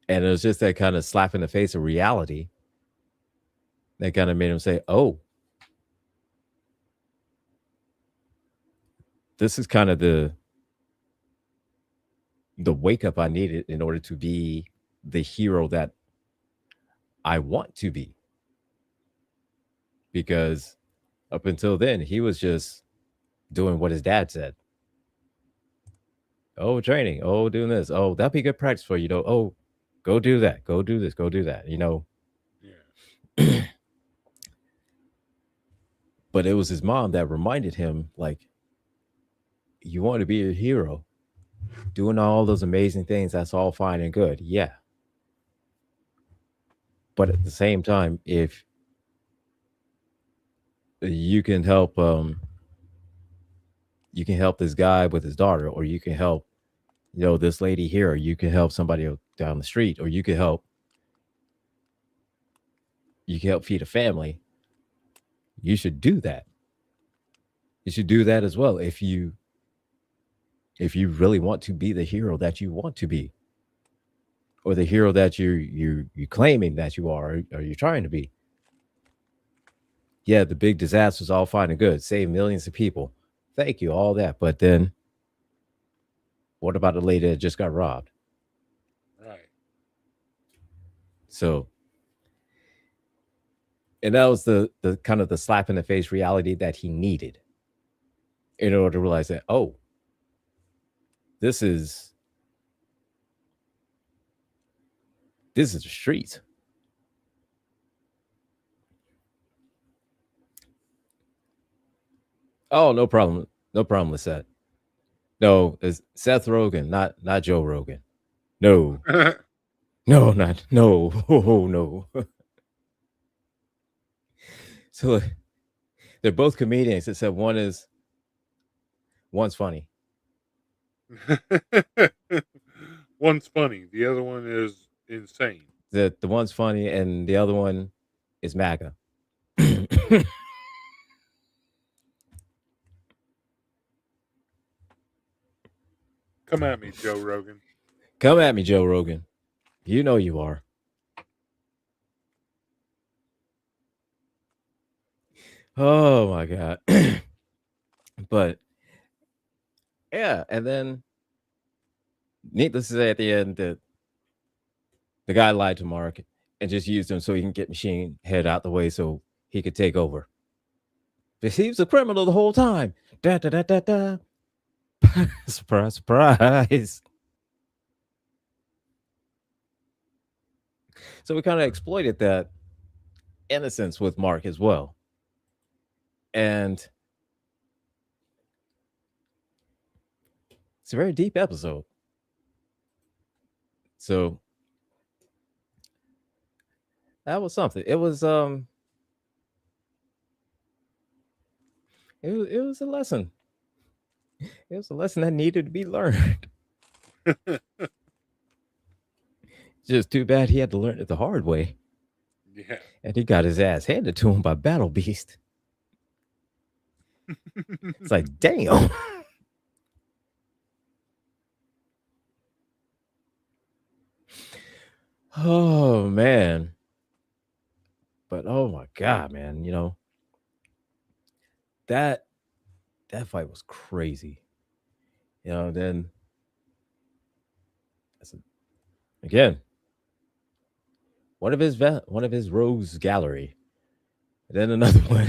B: And it was just that kind of slap in the face of reality that kind of made him say, "Oh, this is kind of the wake up I needed in order to be the hero that I want to be." Because up until then, he was just doing what his dad said. Oh, training. Oh, doing this. Oh, that'd be good practice for you. Oh, go do that. Go do this. Go do that.
A: Yeah.
B: But it was his mom that reminded him, like, you want to be a hero, doing all those amazing things. That's all fine and good. Yeah. But at the same time, if you can help, you can help this guy with his daughter, or you can help, this lady here, or you can help somebody down the street, or you can help feed a family. You should do that. You should do that as well if you really want to be the hero that you want to be, or the hero that you claiming that you are, or you're trying to be. Yeah, the big disasters all fine and good, save millions of people. Thank you, all that. But then, what about the lady that just got robbed?
A: Right.
B: So, and that was the kind of the slap in the face reality that he needed in order to realize that, oh, this is this is the streets. Oh, no problem, no problem with that. No, it's Seth Rogen, not Joe Rogan. No, no, not no. Oh no. So they're both comedians, except one's funny.
A: One's funny. The other one is insane.
B: The one's funny, and the other one is MAGA.
A: Come at me, Joe Rogan.
B: Come at me, Joe Rogan. You know you are. Oh my god. But yeah, and then needless to say, at the end, the guy lied to Mark and just used him so he can get Machine Head out the way so he could take over. But he was a criminal the whole time. Da da da da da. Surprise, surprise. So we kind of exploited that innocence with Mark as well. And it's a very deep episode. So that was something. It was a lesson. It was a lesson that needed to be learned. Just too bad he had to learn it the hard way,
A: Yeah.
B: and he got his ass handed to him by Battle Beast. It's like, damn. Oh man. But oh my god, man, that that fight was crazy. Then that's again one of his rogues gallery. And then another one.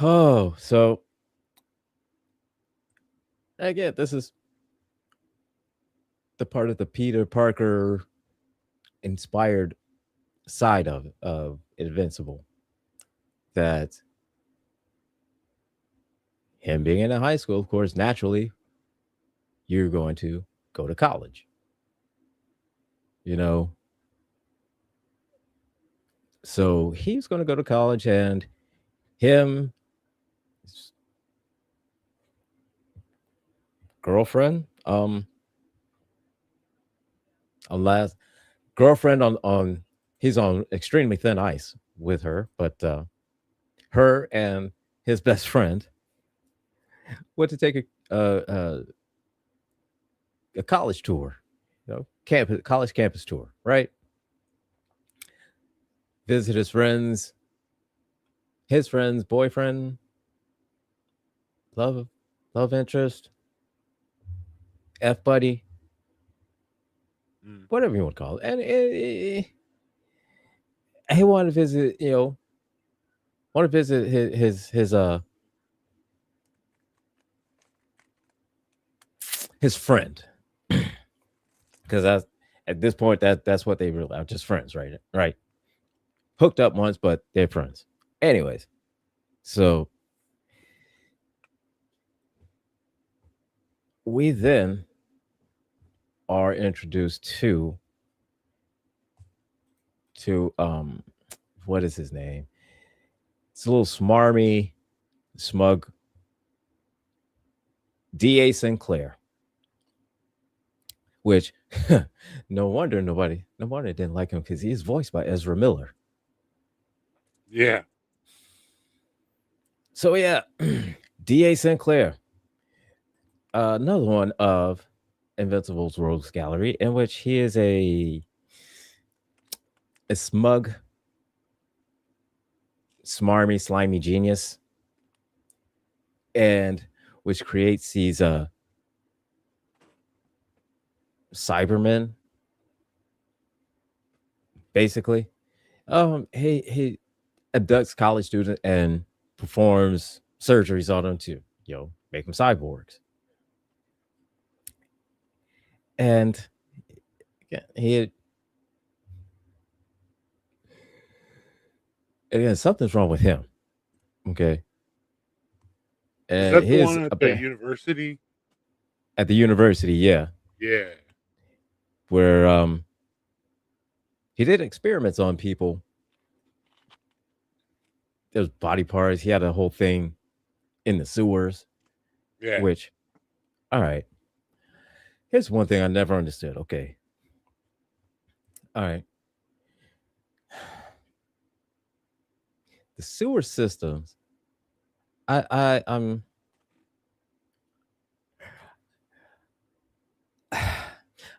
B: Oh, so again, this is the part of the Peter Parker inspired side of Invincible, that him being in a high school, of course, naturally, you're going to go to college. You know, so he's going to go to college, and him, his girlfriend, unless girlfriend on he's on extremely thin ice with her, but her and his best friend went to take a college tour, college campus tour, right? Visit his friend's boyfriend, love love interest, f buddy,
A: Mm.
B: whatever you want to call it, and he wanted to visit, want to visit his friend, because at this point that's what they really are, just friends, right? Right. Hooked up once, but they're friends. Anyways, so we then are introduced to what is his name? It's a little smarmy, smug D.A. Sinclair, which no wonder didn't like him, because he's voiced by Ezra Miller.
A: Yeah.
B: So yeah, D.A. Sinclair, another one of Invincible's Rogues Gallery, in which he is a smug, smarmy, slimy genius, and which creates these Cybermen, basically. He abducts college students and performs surgeries on them to, make them cyborgs. And he again, something's wrong with him. Okay.
A: Is
B: And
A: that the
B: his
A: one at the university?
B: at the university, yeah,
A: Yeah.
B: where he did experiments on people. There's body parts. He had a whole thing in the sewers,
A: Yeah.
B: which, all right. Here's one thing I never understood. Okay. All right. The sewer systems, I'm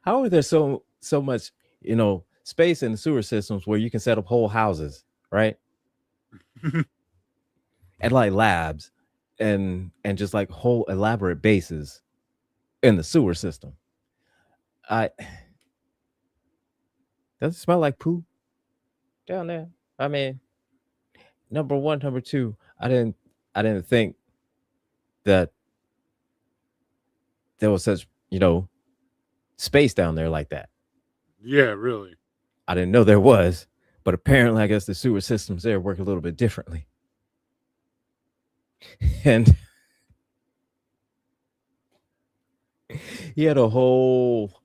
B: how are there so much, space in the sewer systems where you can set up whole houses, right? And like labs and just like whole elaborate bases in the sewer system. I Does it smell like poo down there? I mean, number one, number two, I didn't think that there was such, space down there like that.
A: Yeah, really.
B: I didn't know there was, but apparently I guess the sewer systems there work a little bit differently. And he had a whole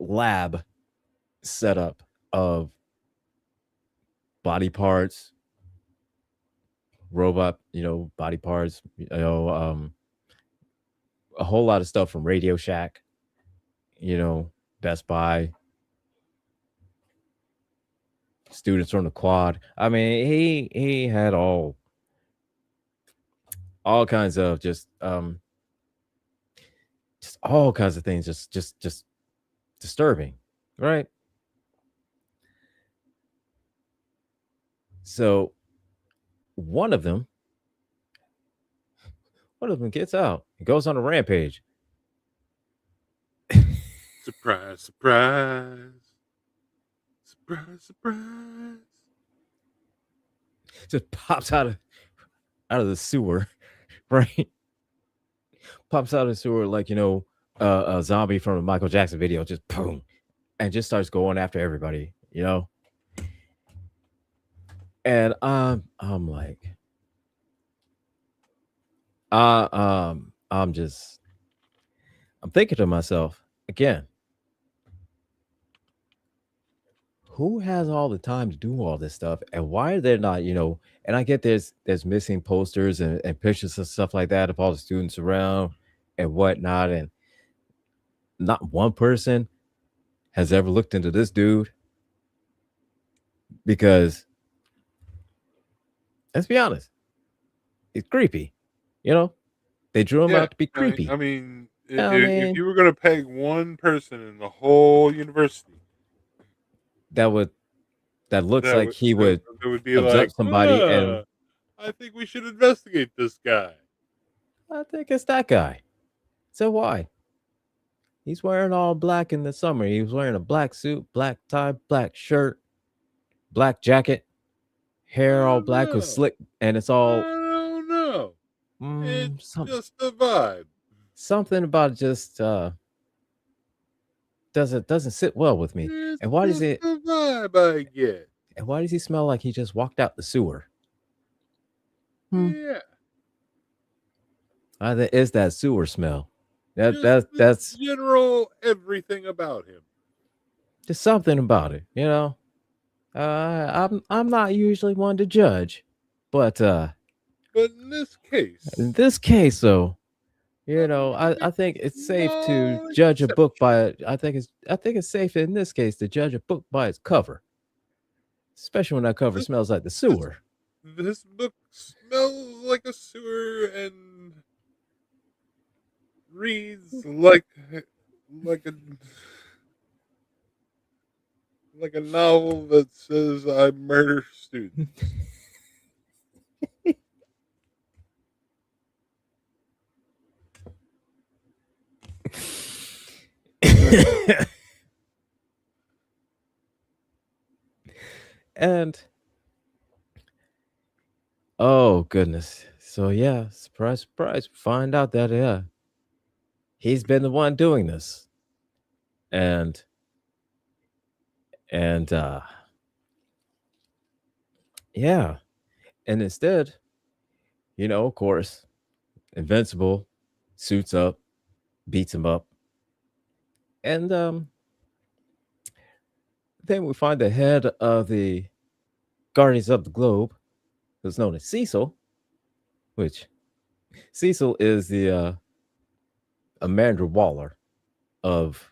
B: lab setup of body parts, robot, body parts, a whole lot of stuff from Radio Shack, you know, Best Buy, students from the quad. I mean, he had all kinds of just all kinds of things just disturbing, right? So one of them one of them gets out and goes on a rampage.
A: Surprise, surprise. Surprise, surprise.
B: Just pops out of the sewer, right? Pops out of the sewer like a zombie from a Michael Jackson video, just boom, and just starts going after everybody. And I'm like, I'm just I'm thinking to myself again, who has all the time to do all this stuff, and why are there not? And I get there's missing posters and pictures and stuff like that of all the students around and whatnot, and not one person has ever looked into this dude because let's be honest, it's creepy. You know, they drew him
A: Yeah,
B: out to be
A: I
B: creepy.
A: mean,
B: I
A: if
B: mean,
A: you were gonna peg one person in the whole university
B: that would that looks
A: that
B: like
A: would
B: he would
A: that would be like,
B: absorb somebody, and
A: I think we should investigate this guy.
B: I think it's that guy. So why? He's wearing all black in the summer. He was wearing a black suit, black tie, black shirt, black jacket,
A: I
B: hair all
A: don't
B: black with
A: know.
B: slick, and it's
A: I
B: all
A: don't know. It's
B: some
A: just a vibe.
B: something about it just doesn't sit well with me.
A: It's
B: And why does
A: just
B: it?
A: a vibe I get.
B: And why does he smell like he just walked out the sewer? Hmm.
A: Yeah,
B: It's that sewer smell. That
A: just
B: that
A: the
B: that's
A: general everything about him.
B: just something about it. I'm not usually one to judge, but
A: But in this
B: in
A: case,
B: this case, though,
A: I
B: I
A: make
B: think
A: a
B: it's safe to
A: small
B: judge a book
A: exception.
B: by I think it's safe in this case to judge a book by its cover, especially when that cover
A: This
B: smells like the
A: this
B: sewer.
A: this book smells like a sewer and reads like a like a novel that says I murder students.
B: And oh goodness, so yeah, surprise, surprise, find out that he's been the one doing this, and and yeah, and instead, of course, Invincible suits up, beats him up, and then we find the head of the Guardians of the Globe, who's known as Cecil, which Cecil is the Amanda Waller of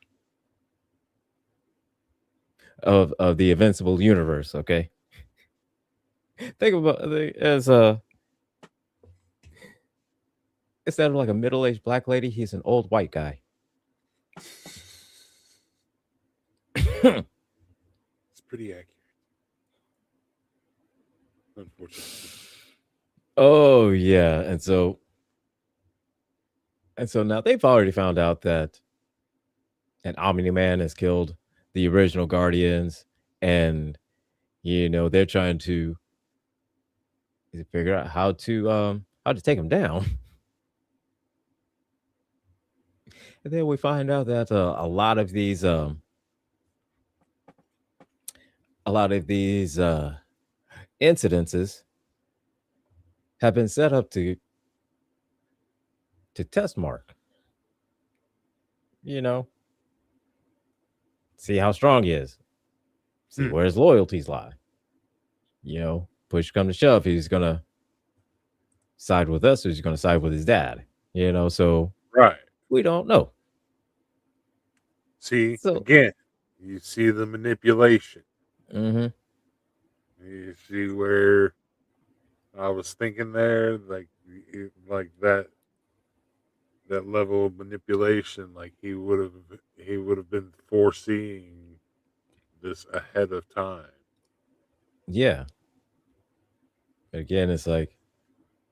B: of the Invincible universe. Okay, think about it as instead of like a middle aged black lady, he's an old white guy.
A: It's pretty accurate, unfortunately.
B: Oh yeah, and so now they've already found out that an Omni Man has killed the original Guardians, and they're trying to figure out how to take him down. And then we find out that a lot of these incidences have been set up to test Mark. You know, see how strong he is, see
A: Hmm.
B: where his loyalties lie. Push come to shove, he's gonna side with us or he's gonna side with his dad. So
A: Right.
B: we don't know.
A: See,
B: So,
A: again, you see the manipulation.
B: hmm
A: You see where I was thinking there, like that level of manipulation, like he would have been foreseeing this ahead of time.
B: yeah, again, it's like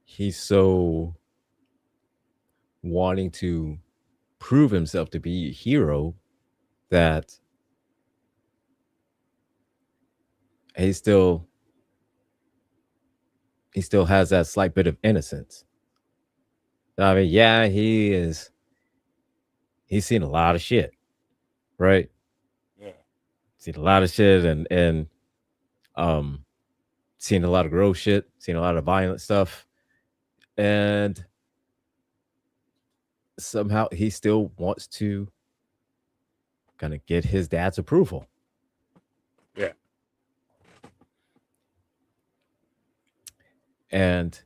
B: he's so wanting to prove himself to be a hero that he still he still has that slight bit of innocence. I mean, yeah, he's seen a lot of shit, right?
A: Yeah.
B: Seen a lot of shit and um seen a lot of gross shit, seen a lot of violent stuff, and somehow he still wants to kind of get his dad's approval.
A: Yeah.
B: And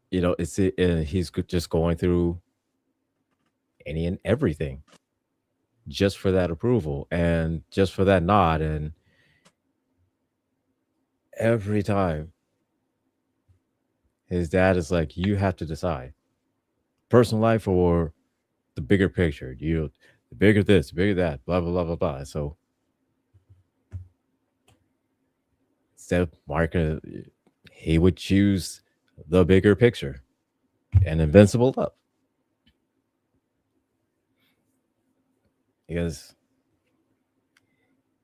B: he's just going through any and everything just for that approval and just for that nod. And every time his dad is like, you have to decide personal life or the bigger picture. The bigger this, the bigger that, blah, blah, blah, blah, blah. So instead of Mark, he would choose the bigger picture and Invincible up. Because,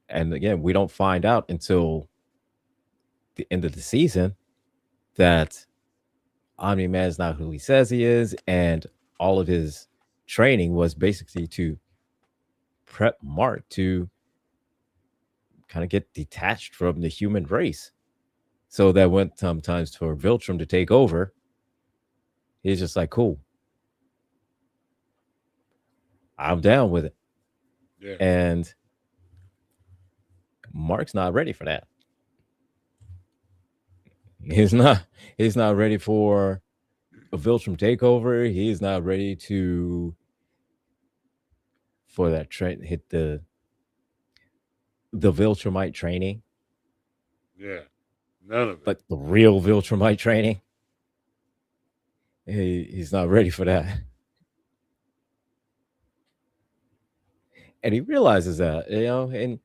B: and again, we don't find out until the end of the season that Omni Man is not who he says he is, and all of his training was basically to prep Mark to kind of get detached from the human race. So that when sometimes for Viltrum to take over, he's just like, cool, I'm down with it.
A: Yeah.
B: And Mark's not ready for that. He's not he's not ready for a Viltrum takeover. He's not ready to for that train hit the Viltrumite training,
A: Yeah. None of it.
B: like the real Viltrumite training. He's not ready for that. And he realizes that, and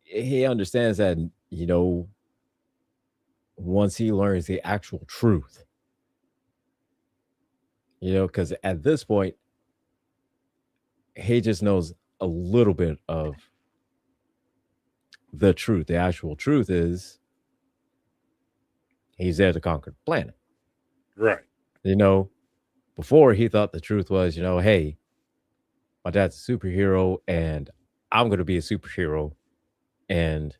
B: he understands that, once he learns the actual truth, because at this point, he just knows a little bit of the truth. The actual truth is he's there to conquer the planet.
A: Right.
B: You know, Before he thought the truth was, hey, my dad's a superhero and I'm going to be a superhero. And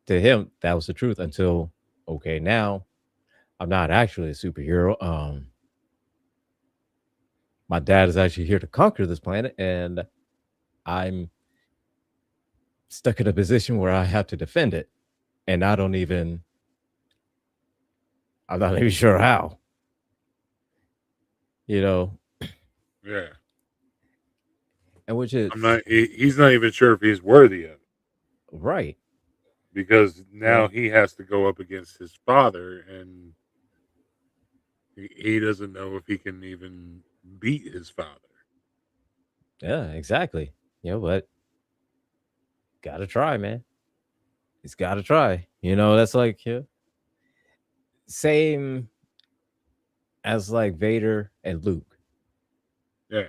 B: to him, that was the truth until, okay, now I'm not actually a superhero. My dad is actually here to conquer this planet, and I'm stuck in a position where I have to defend it, and I'm not even sure how. You know,
A: Yeah.
B: and which is
A: He's not even sure if he's worthy of it
B: right.
A: because now
B: Yeah,
A: he has to go up against his father, and he doesn't know if he can even beat his father.
B: yeah, exactly. But gotta try, man. He's gotta try. That's like same as like Vader and Luke.
A: Yeah.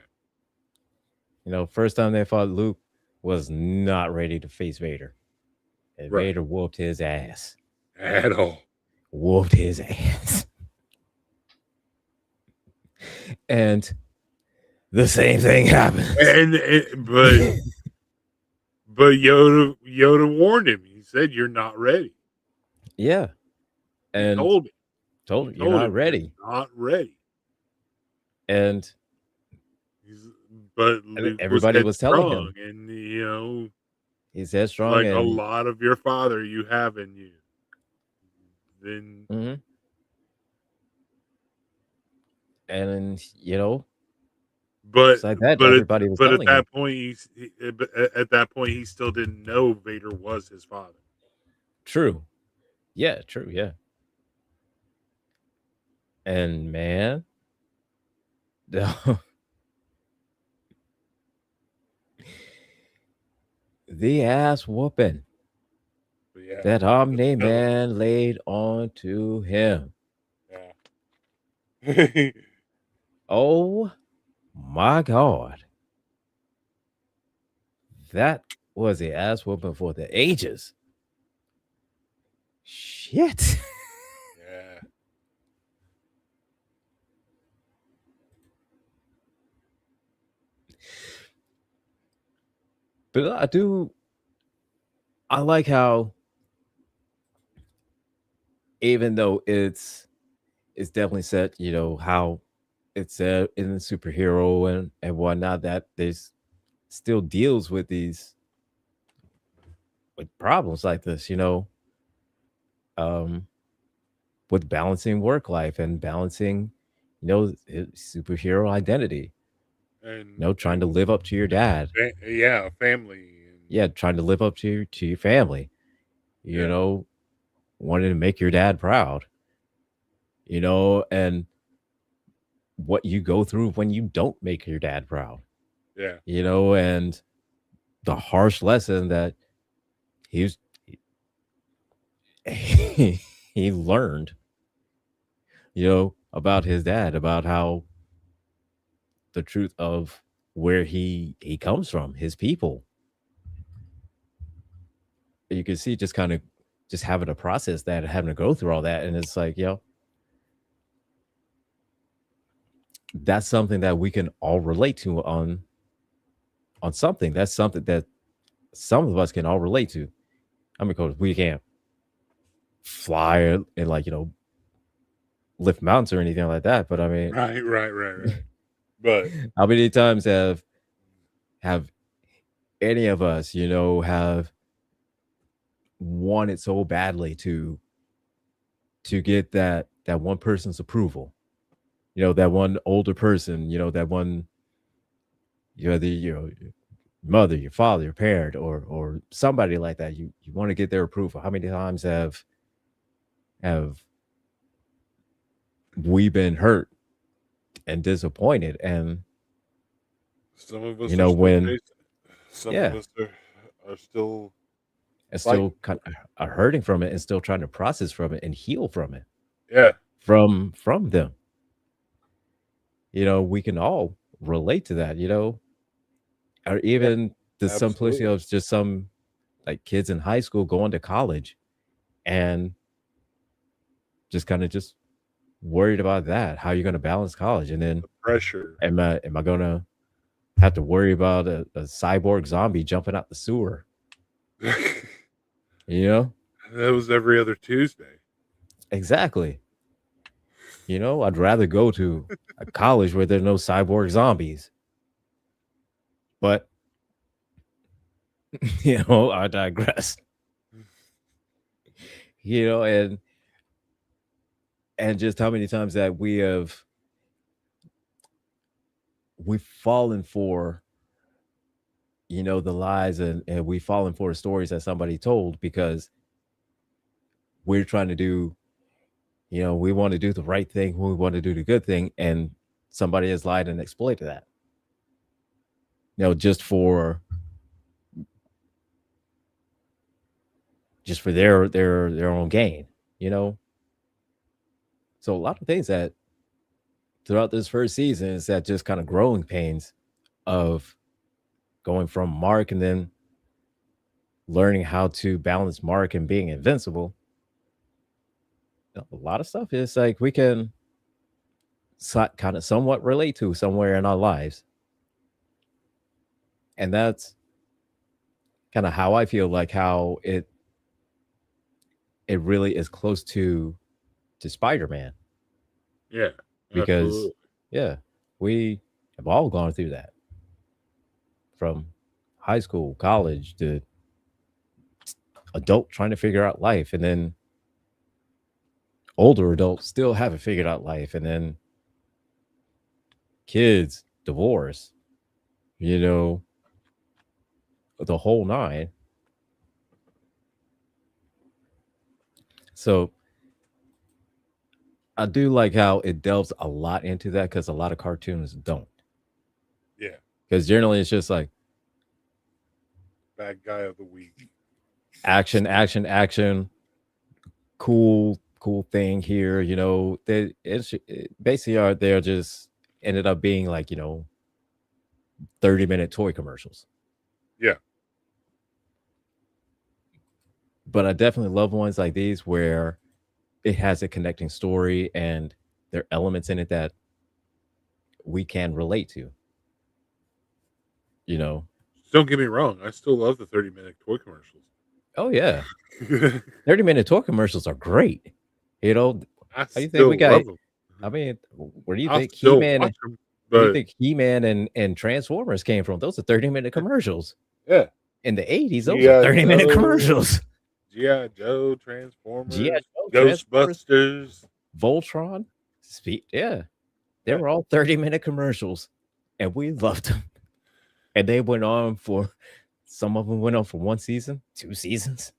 B: First time they fought, Luke was not ready to face Vader, and
A: Right.
B: Vader whooped his ass.
A: At all.
B: Whooped his ass. And the same thing happens.
A: But Yoda warned him. He said, "You're not ready."
B: Yeah.
A: He
B: And
A: told him.
B: told
A: He
B: him, you're
A: told
B: not
A: him, "You're
B: ready.
A: not ready."
B: And
A: He's but
B: And
A: Luke was
B: everybody was telling
A: headstrong,
B: him
A: and
B: he's headstrong
A: like a
B: and
A: lot of your father you have in you. Then,
B: mhm. And
A: but
B: it's like that. Everybody was
A: at
B: telling him.
A: that point, but at that point he still didn't know Vader was his father.
B: True. Yeah, true, yeah. And man, the ass whooping
A: But yeah,
B: that
A: but
B: Omni
A: no,
B: Man laid onto him.
A: yeah.
B: Oh my god. That was a ass whooping for the ages. Shit.
A: Yeah.
B: But I like how, even though it's definitely set, how it's set in the superhero and whatnot, that there's still deals with these with problems like this, um, with balancing work life and balancing, superhero identity. Trying to live up to your dad.
A: Yeah, family and
B: Yeah, trying to live up to your family. You
A: yeah,
B: know, wanting to make your dad proud. And what you go through when you don't make your dad proud.
A: yeah,
B: And the harsh lesson that he's he learned, about his dad, about how the truth of where he comes from, his people. You can see just kind of just having to process that and having to go through all that. And it's like, that's something that we can all relate to on something. That's something that some of us can all relate to. I mean, because we can't fly and like, lift mountains or anything like that. But I mean,
A: right. But
B: how many times have any of us, have wanted so badly to get that one person's approval, that one older person, that one, the your mother, your father, your parent, or somebody like that. You want to get their approval. How many times have we been hurt and disappointed? And
A: some of us are still
B: when
A: chasing. Some of
B: yeah,
A: us are still
B: and still
A: fighting.
B: kind of are hurting from it and still trying to process from it and heal from it,
A: Yeah,
B: from them. We can all relate to that, or
A: yeah,
B: even the simplicity
A: absolutely.
B: of just some like kids in high school going to college and just kind of just worried about that. How you're going to balance college, and then
A: The pressure.
B: am I going to have to worry about a cyborg zombie jumping out the sewer?
A: That
B: You know
A: was every other Tuesday.
B: exactly. I'd rather go to a college where there's no cyborg zombies. But I digress. And just how many times that we've fallen for the lies, and we've fallen for the stories that somebody told because we're trying to do, we want to do the right thing, we want to do the good thing, and somebody has lied and exploited that, just for their own gain, you know so a lot of things that throughout this first season is that just kind of growing pains of going from Mark and then learning how to balance Mark and being invincible. A lot of stuff is like we can kind of somewhat relate to somewhere in our lives. And that's kind of how I feel like how it really is close to Spider-Man,
A: Yeah,
B: because
A: absolutely.
B: yeah, we have all gone through that. from high school, college to adult trying to figure out life, and then older adults still haven't figured out life, and then kids, divorce, you know, the whole nine. So I do like how it delves a lot into that because a lot of cartoons don't.
A: Yeah.
B: Because generally it's just like
A: Bad guy of the week.
B: action, action, action, cool, cool thing here. Basically are they're just ended up being like 30-minute toy commercials.
A: Yeah.
B: But I definitely love ones like these where it has a connecting story and there are elements in it that we can relate to. You know,
A: Don't get me wrong. I still love the 30-minute toy commercials.
B: oh yeah, 30-minute toy commercials are great. You know,
A: I
B: how do you think we
A: still
B: got?
A: love them.
B: I mean, where do you
A: I'll
B: think
A: still
B: He-Man?
A: watch them.
B: Where do you
A: But
B: think He-Man and Transformers came from? Those are 30-minute commercials.
A: yeah.
B: In the 80s, those are
A: G.I.
B: 30-minute
A: Joe,
B: commercials.
A: G.I. Joe,
B: G.I.
A: Transformers,
B: Joe, Transformers,
A: Ghostbusters.
B: Voltron. Yeah, they
A: Yeah.
B: were all 30-minute commercials, and we loved them. And they went on for some of them went on for 1 season, 2 seasons,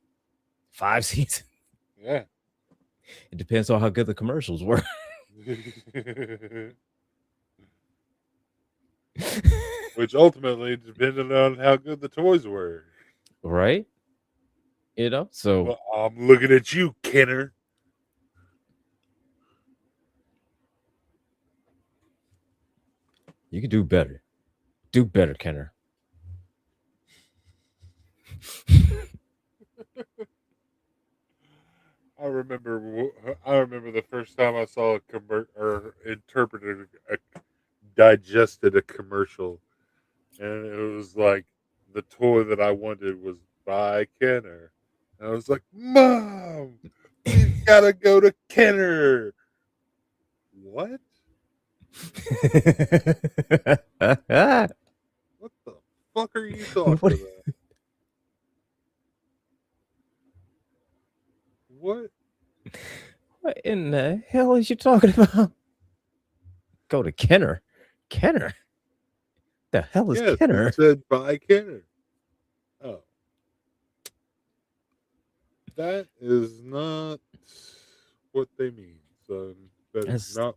B: 5 seasons.
A: Yeah.
B: It depends on how good the commercials were.
A: Which ultimately depended on how good the toys were.
B: Right? So
A: Well, I'm looking at you, Kenner.
B: you could do better. Do better, Kenner.
A: I remember. I remember the first time I saw a or interpreted, digested a commercial, and it was like the toy that I wanted was by Kenner. And I was like, "Mom, we've got to go to Kenner." What? What the fuck are you talking
B: What,
A: about? What?
B: what in the hell is you talking about? Go to Kenner. Kenner? The hell is
A: Yes, it
B: Kenner?
A: said by Kenner. Oh, that is not what they mean, son. That is
B: That's
A: not.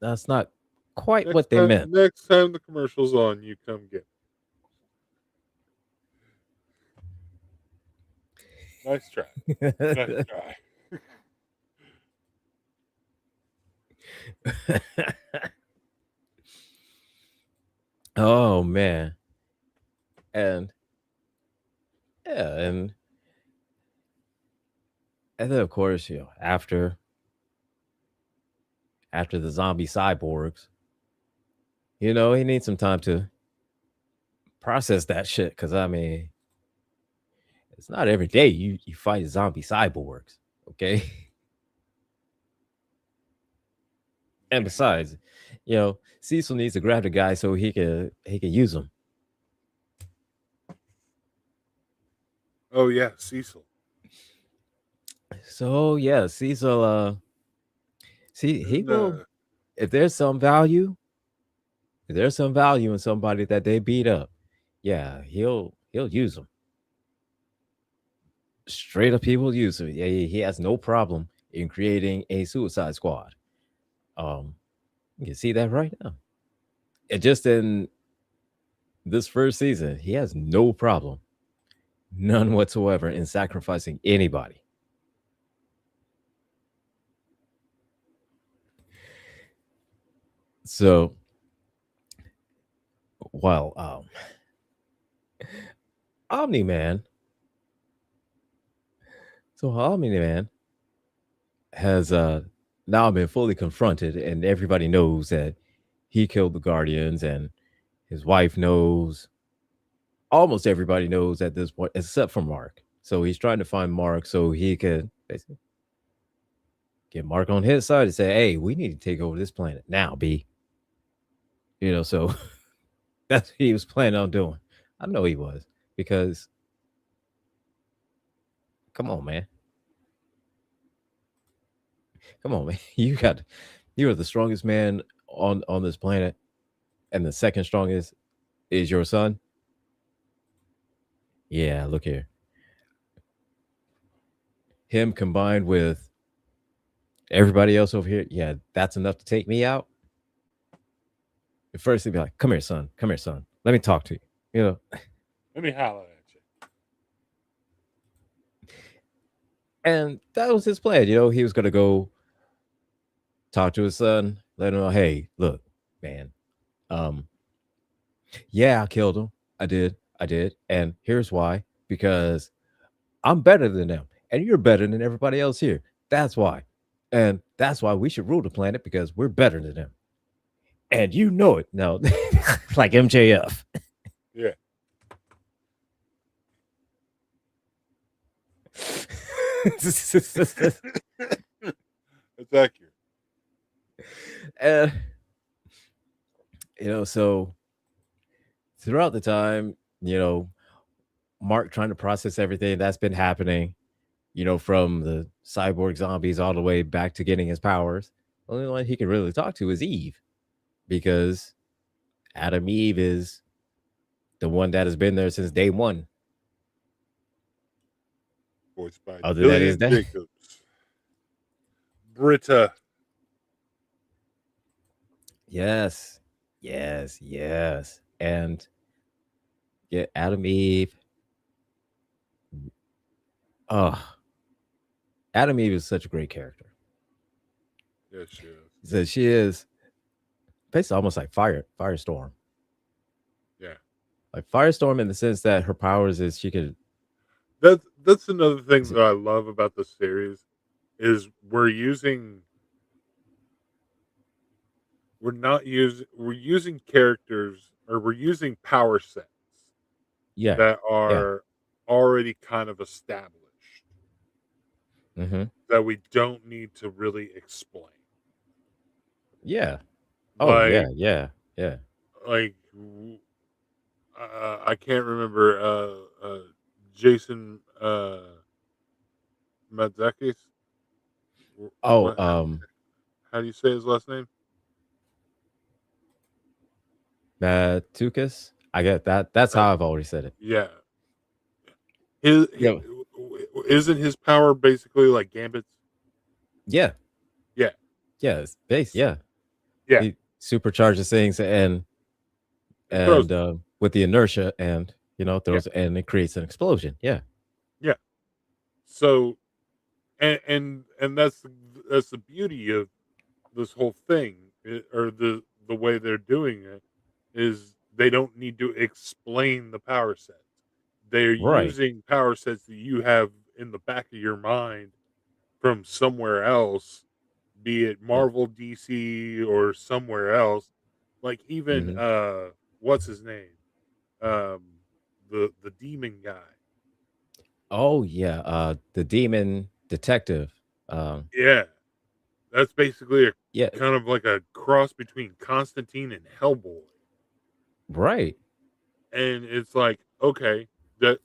B: that's not quite what they meant.
A: Next time the commercial's on, you come get me. Nice try. Nice try.
B: Oh man. And yeah, and then of course, after the zombie cyborgs, he needs some time to process that shit. Because I mean, it's not every day you fight zombie cyborgs, okay? And
A: Yeah.
B: besides, Cecil needs to grab the guy so he could use him.
A: Oh yeah, Cecil.
B: So yeah, Cecil. See, he
A: And
B: will. If there's some value, if there's some value in somebody that they beat up, yeah, he'll use them. Straight up, he will use them. Yeah, he has no problem in creating a Suicide Squad. Um, you can see that right now. And just in this first season, he has no problem, none whatsoever, in sacrificing anybody. So while Omni Man, so Omni Man has now been fully confronted, and everybody knows that he killed the Guardians, and his wife knows. Almost everybody knows at this point, except for Mark. So he's trying to find Mark so he could basically get Mark on his side and say, "Hey, we need to take over this planet now, B." So that's what he was planning on doing. I know he was because come on, man, come on, man. You are the strongest man on this planet, and the second strongest is your son. Yeah, look here, him combined with everybody else over here. Yeah, that's enough to take me out. At first, he'd be like, "Come here, son. Come here, son. Let me talk to you." You know,
A: Let me holler at you.
B: and that was his plan. You know, he was gonna go talk to his son, let him know, "Hey, look, man. Um, yeah, I killed him. I did, and here's why. Because I'm better than them, and you're better than everybody else here. That's why, and that's why we should rule the planet because we're better than them, and you know it." No, like MJF.
A: Yeah, it's accurate.
B: And so throughout the time, Mark trying to process everything that's been happening, from the cyborg zombies all the way back to getting his powers. The only one he can really talk to is Eve, because Adam Eve is the one that has been there since day one.
A: Voiced by
B: Other than his
A: Jillian
B: dad.
A: Jacobs. Britta.
B: Yes, yes, yes. And yeah, Adam Eve. Oh, Adam Eve is such a great character.
A: Yes, she is.
B: So she is basically almost like Firestorm.
A: Yeah.
B: Like Firestorm in the sense that her powers is she could.
A: That's another thing
B: Is
A: that
B: it,
A: I love about the series is we're using characters, or we're using power sets
B: yeah,
A: that
B: yeah.
A: are already kind of established,
B: Mm-hmm.
A: that we don't need to really explain.
B: Yeah. Oh yeah,
A: Like
B: yeah, yeah.
A: like I can't remember Jason Mantzoukas.
B: Oh,
A: What? How do you say his last name?
B: Matukas. I get that. That's
A: Uh,
B: how I've already said it.
A: yeah, his
B: Yeah,
A: isn't his power basically like Gambit's?
B: yeah,
A: Yeah,
B: yeah. It's base. Yeah,
A: yeah,
B: he supercharges things
A: and throws
B: and
A: them.
B: with the inertia and
A: Yeah,
B: throws and it creates an explosion. Yeah.
A: yeah. So and that's the beauty of this whole thing, or the way they're doing it is they don't need to explain the power sets. They're
B: Right.
A: using power sets that you have in the back of your mind from somewhere else, be it Marvel, DC, or somewhere else. Like even
B: Mm-hmm.
A: what's his name? Um the demon guy.
B: Oh yeah. The demon detective. Um.
A: Yeah. That's basically a
B: Yeah.
A: kind of like a cross between Constantine and Hellboy.
B: Right.
A: And it's like, okay, that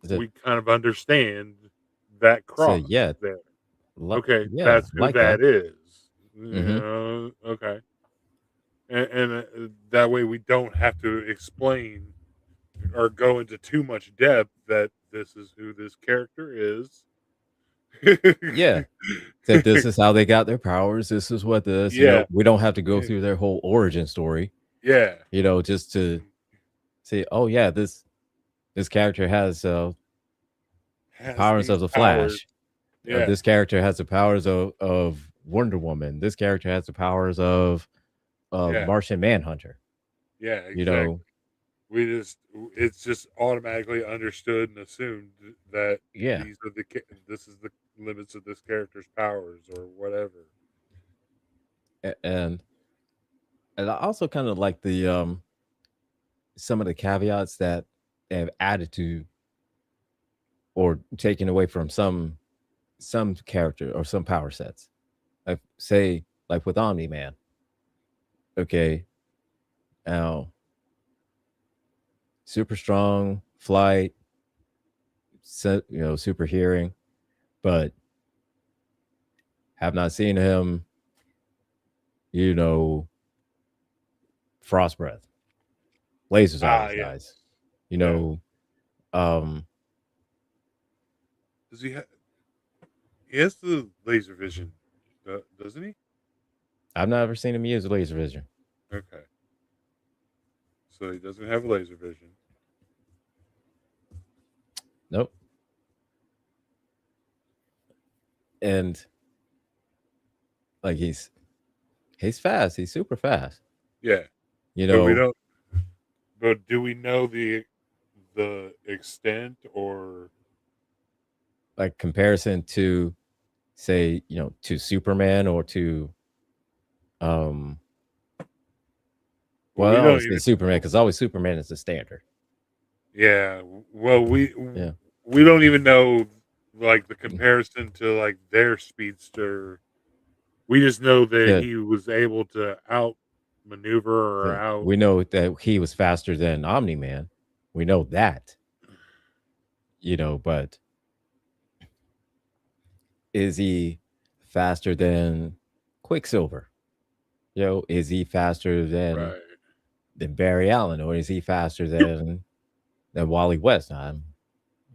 B: So,
A: we kind of understand that
B: so
A: cross
B: yeah.
A: there. Okay,
B: Yeah.
A: that's who
B: Like that.
A: that is.
B: Mm-hmm.
A: Okay. And that way we don't have to explain or go into too much depth that this is who this character is.
B: Yeah. That this is how they got their powers. This is what this.
A: Yeah.
B: We don't have to go through their whole origin story.
A: Yeah.
B: Just to say, oh yeah, this character has the
A: Has
B: powers
A: these
B: of the
A: powers.
B: Flash.
A: Yeah.
B: This character has the powers of Wonder Woman. This character has the powers of
A: Yeah.
B: Martian Manhunter.
A: Yeah,
B: You know,
A: exactly. We just it's just automatically understood and assumed that
B: yeah,
A: these are this is the limits of this character's powers or whatever.
B: and I also kind of like the some of the caveats that have added to or taken away from some character or some power sets. Like say like with Omni Man. Okay, now super strong flight, super hearing, but have not seen him, you know, frost breath, lasers out of
A: Ah,
B: his
A: yeah,
B: eyes, you
A: yeah.
B: know. Um,
A: Does he? He has the laser vision, doesn't he?
B: I've never seen him use laser vision.
A: Okay, so he doesn't have laser vision.
B: Nope. And like he's fast. He's super fast.
A: Yeah,
B: You
A: but we
B: know,
A: don't. But do we know the extent or?
B: like comparison to say, to Superman or to um
A: Well,
B: well, I
A: we don't
B: always say
A: even.
B: Superman because always Superman is the standard.
A: Yeah. Well,
B: Yeah.
A: we don't even know like the comparison to like their speedster. We just know that
B: Yeah.
A: he was able to outmaneuver or
B: Yeah.
A: out.
B: We know that he was faster than Omni Man. We know that, but is he faster than Quicksilver? Is he faster than
A: Right.
B: Barry Allen, or is he faster than Wally West?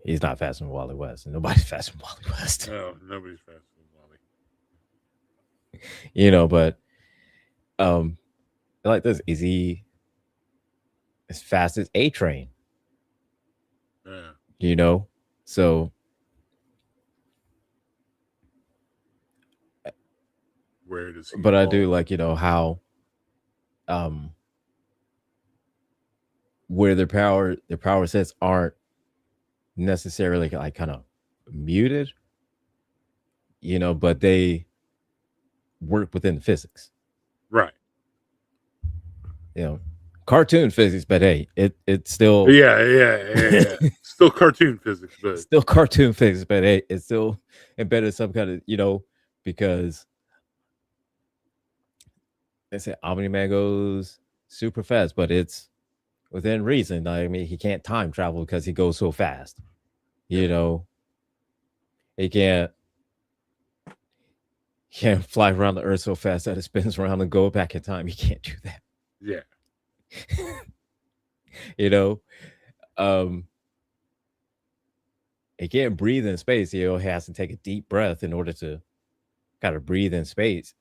B: He's not faster than Wally West, and nobody's faster than Wally West.
A: No, nobody's faster than Wally.
B: But um, like this, is he as fast as A Train?
A: Yeah.
B: You know, so
A: Where does he
B: but I do
A: fall?
B: like how um where their power sets aren't necessarily like kind of muted, but they work within the physics.
A: Right.
B: You know, cartoon physics, but hey, it's still
A: Yeah, yeah, yeah, yeah. Still cartoon physics, but
B: still cartoon physics, but hey, it's still embedded some kind of because they say Omni Man goes super fast, but it's within reason. I mean, he can't time travel because he goes so fast.
A: yeah,
B: You know, he can't fly around the earth so fast that it spins around and go back in time. He can't do that.
A: yeah,
B: you know, um, he can't breathe in space. He has to take a deep breath in order to kind of breathe in space.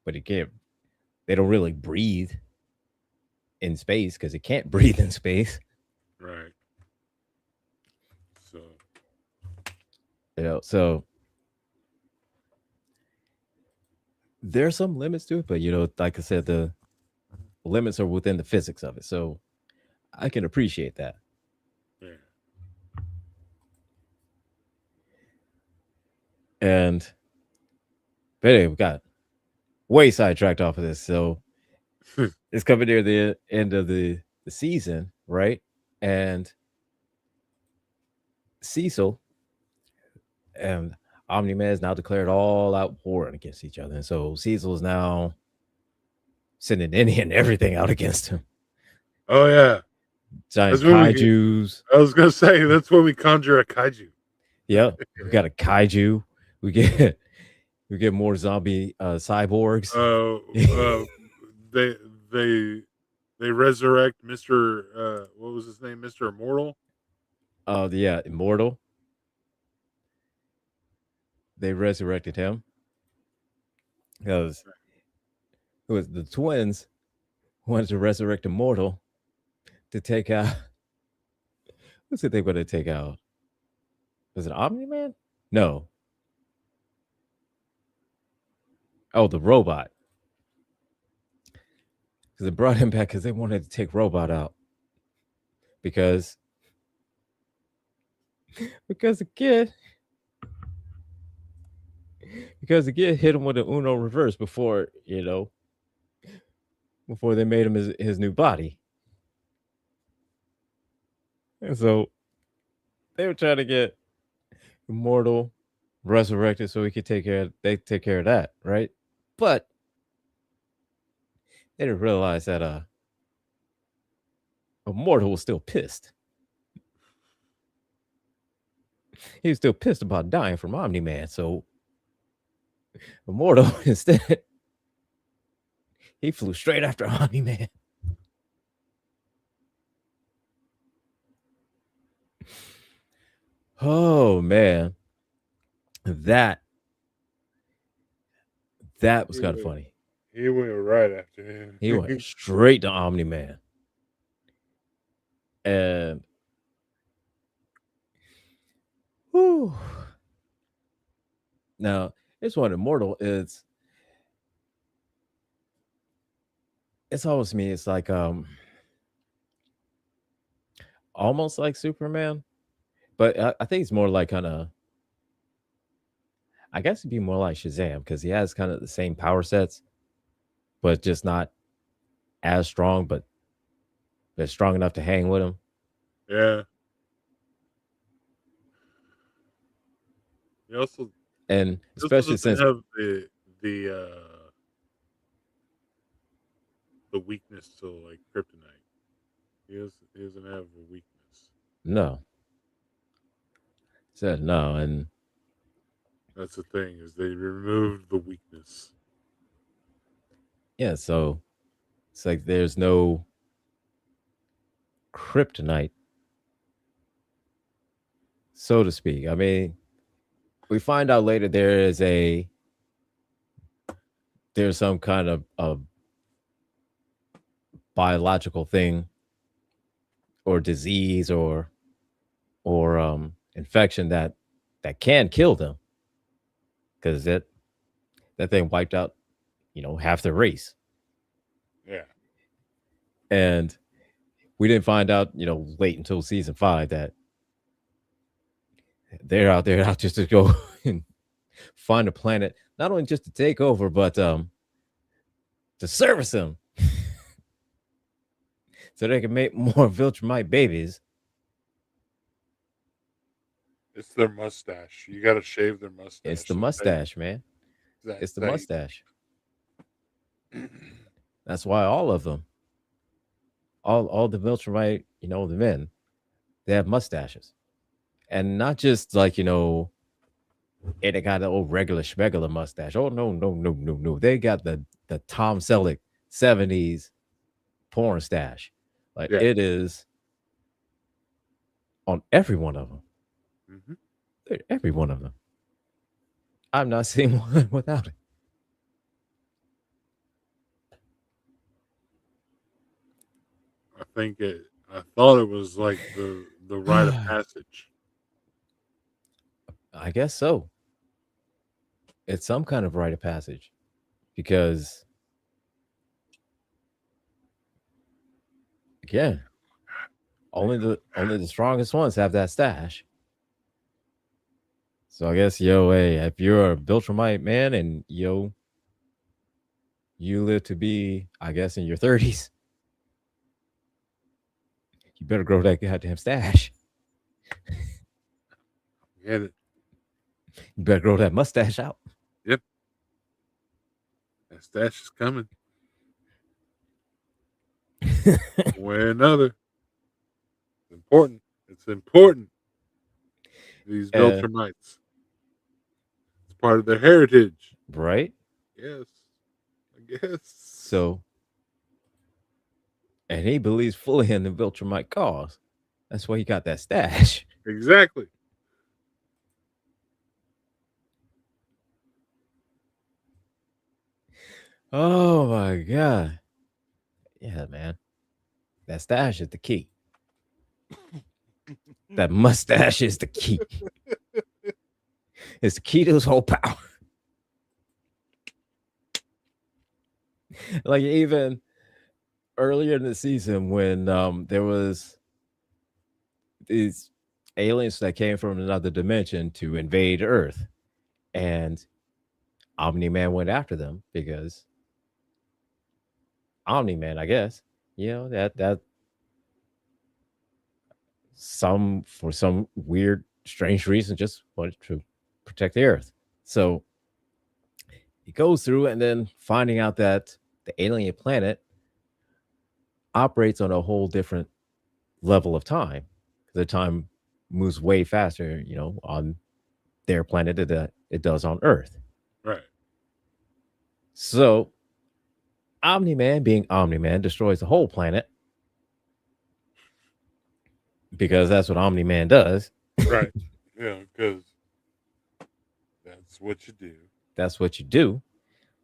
B: But he can't. They don't really breathe in space because he can't breathe in space.
A: right. So
B: So there's some limits to it, but like I said, the limits are within the physics of it. So I can appreciate that.
A: yeah.
B: And but anyway, we got way sidetracked off of this. So it's coming near the end of the season, right? And Cecil and Omni Man is now declared all out war against each other. And so Cecil is now sending any and everything out against him.
A: Oh yeah.
B: Giant
A: That's when we get.
B: kaijus.
A: I was gonna say that's when we conjure a kaiju.
B: Yeah. We got a kaiju. We get we get more zombie cyborgs.
A: Uh, uh, they they they resurrect Mister. What was his name? Mister Immortal.
B: Yeah, Immortal. They resurrected him because it was the twins wanted to resurrect Immortal to take out. What's it they going to take out? Was it Omni Man? No. Oh, the robot. Because they brought him back because they wanted to take Robot out because because the kid hit him with an Uno reverse before they made him his new body. And so they were trying to get Immortal resurrected so he could take care of that, right? But they didn't realize that Immortal was still pissed. He was still pissed about dying from Omni Man. So Immortal instead he flew straight after Omni Man. Oh man, that that was
A: He
B: kind of
A: went,
B: funny.
A: he went right after him.
B: He went straight to Omni Man, and whew, now this one Immortal is it's almost me. It's like almost like Superman, but I think it's more like kind of. I guess it'd be more like Shazam because he has kind of the same power sets, but just not as strong, but they're strong enough to hang with him.
A: Yeah. He also
B: And
A: he also
B: especially
A: doesn't
B: since
A: have the weakness to like kryptonite. He doesn't have a weakness.
B: no, said no, and
A: That's the thing is they removed the weakness.
B: yeah, so it's like there's no kryptonite, so to speak. I mean, we find out later there's some kind of biological thing or disease or infection that can kill them because that thing wiped out half the race,
A: Yeah.
B: and we didn't find out late until season 5 that they're out there out just to go and find a planet not only just to take over but to service them so they can make more Viltrumite babies.
A: It's their mustache. You got to shave their
B: It's
A: mustache.
B: the mustache, man. It's the
A: Tight.
B: mustache. That's why all of them, all the Viltrumite, the men, they have mustaches, and not just like they got the old regular schmegular mustache. Oh no, no, no, no, no! They got the Tom Selleck '70s porn stash. Like
A: Yeah.
B: it is on every one of them.
A: Hmm.
B: Every one of them. I've not seen one without it.
A: I think it. I thought it was like the rite of passage.
B: I guess so. It's some kind of rite of passage because again, only the strongest ones have that stash. So I guess hey, if you're a Viltrumite man and you live to be, I guess, in your 30s, you better grow that goddamn stash.
A: Get it?
B: You better grow that mustache out.
A: Yep. That stash is coming. One way or another. It's important. It's important. These
B: uh,
A: Viltrumites. It's part of their heritage.
B: right?
A: Yes. I guess.
B: So, and he believes fully in the Viltrumite cause. That's why he got that stash.
A: Exactly.
B: Oh my god. Yeah, man. That stash is the key. That mustache is the key. It's the key to his whole power. Like even earlier in the season when there was these aliens that came from another dimension to invade Earth, and Omni Man went after them because Omni Man, I guess, that some for some weird, strange reason just wanted to protect the Earth. So he goes through and then finding out that the alien planet operates on a whole different level of time. The time moves way faster, on their planet than it does on Earth.
A: Right.
B: So Omni Man, being Omni Man, destroys the whole planet because that's what Omni Man does.
A: Right. Because that's what you do.
B: That's what you do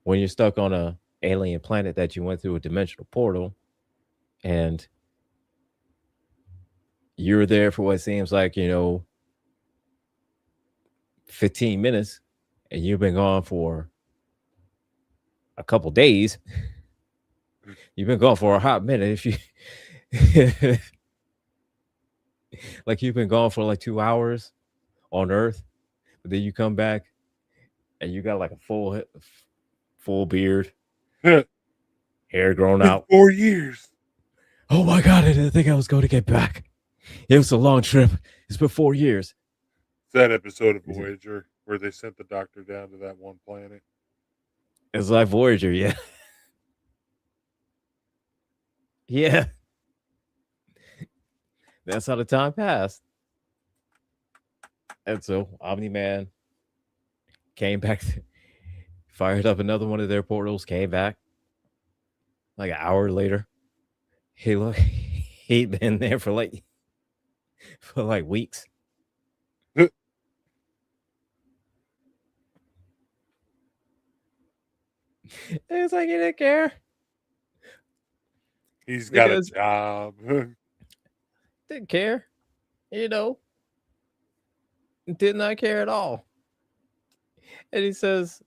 B: when you're stuck on a alien planet that you went through a dimensional portal and you're there for what seems like 15 minutes and you've been gone for a couple days. You've been gone for a hot minute. If you like, you've been gone for like 2 hours on Earth, but then you come back and you got like a full beard, hair grown
A: Been
B: out.
A: 4 years.
B: Oh my god, I didn't think I was going to get back. It was a long trip. It's been 4 years.
A: It's that episode of
B: Is it-
A: Voyager where they sent the doctor down to that one planet.
B: It's like Voyager, yeah. Yeah. That's how the time passed. And so Omni Man came back, fired up another one of their portals, came back like an hour later. He look, he'd been there for like weeks. It's like he didn't care.
A: He's got a
B: Because
A: job.
B: didn't care, you know, did not care at all. And he says,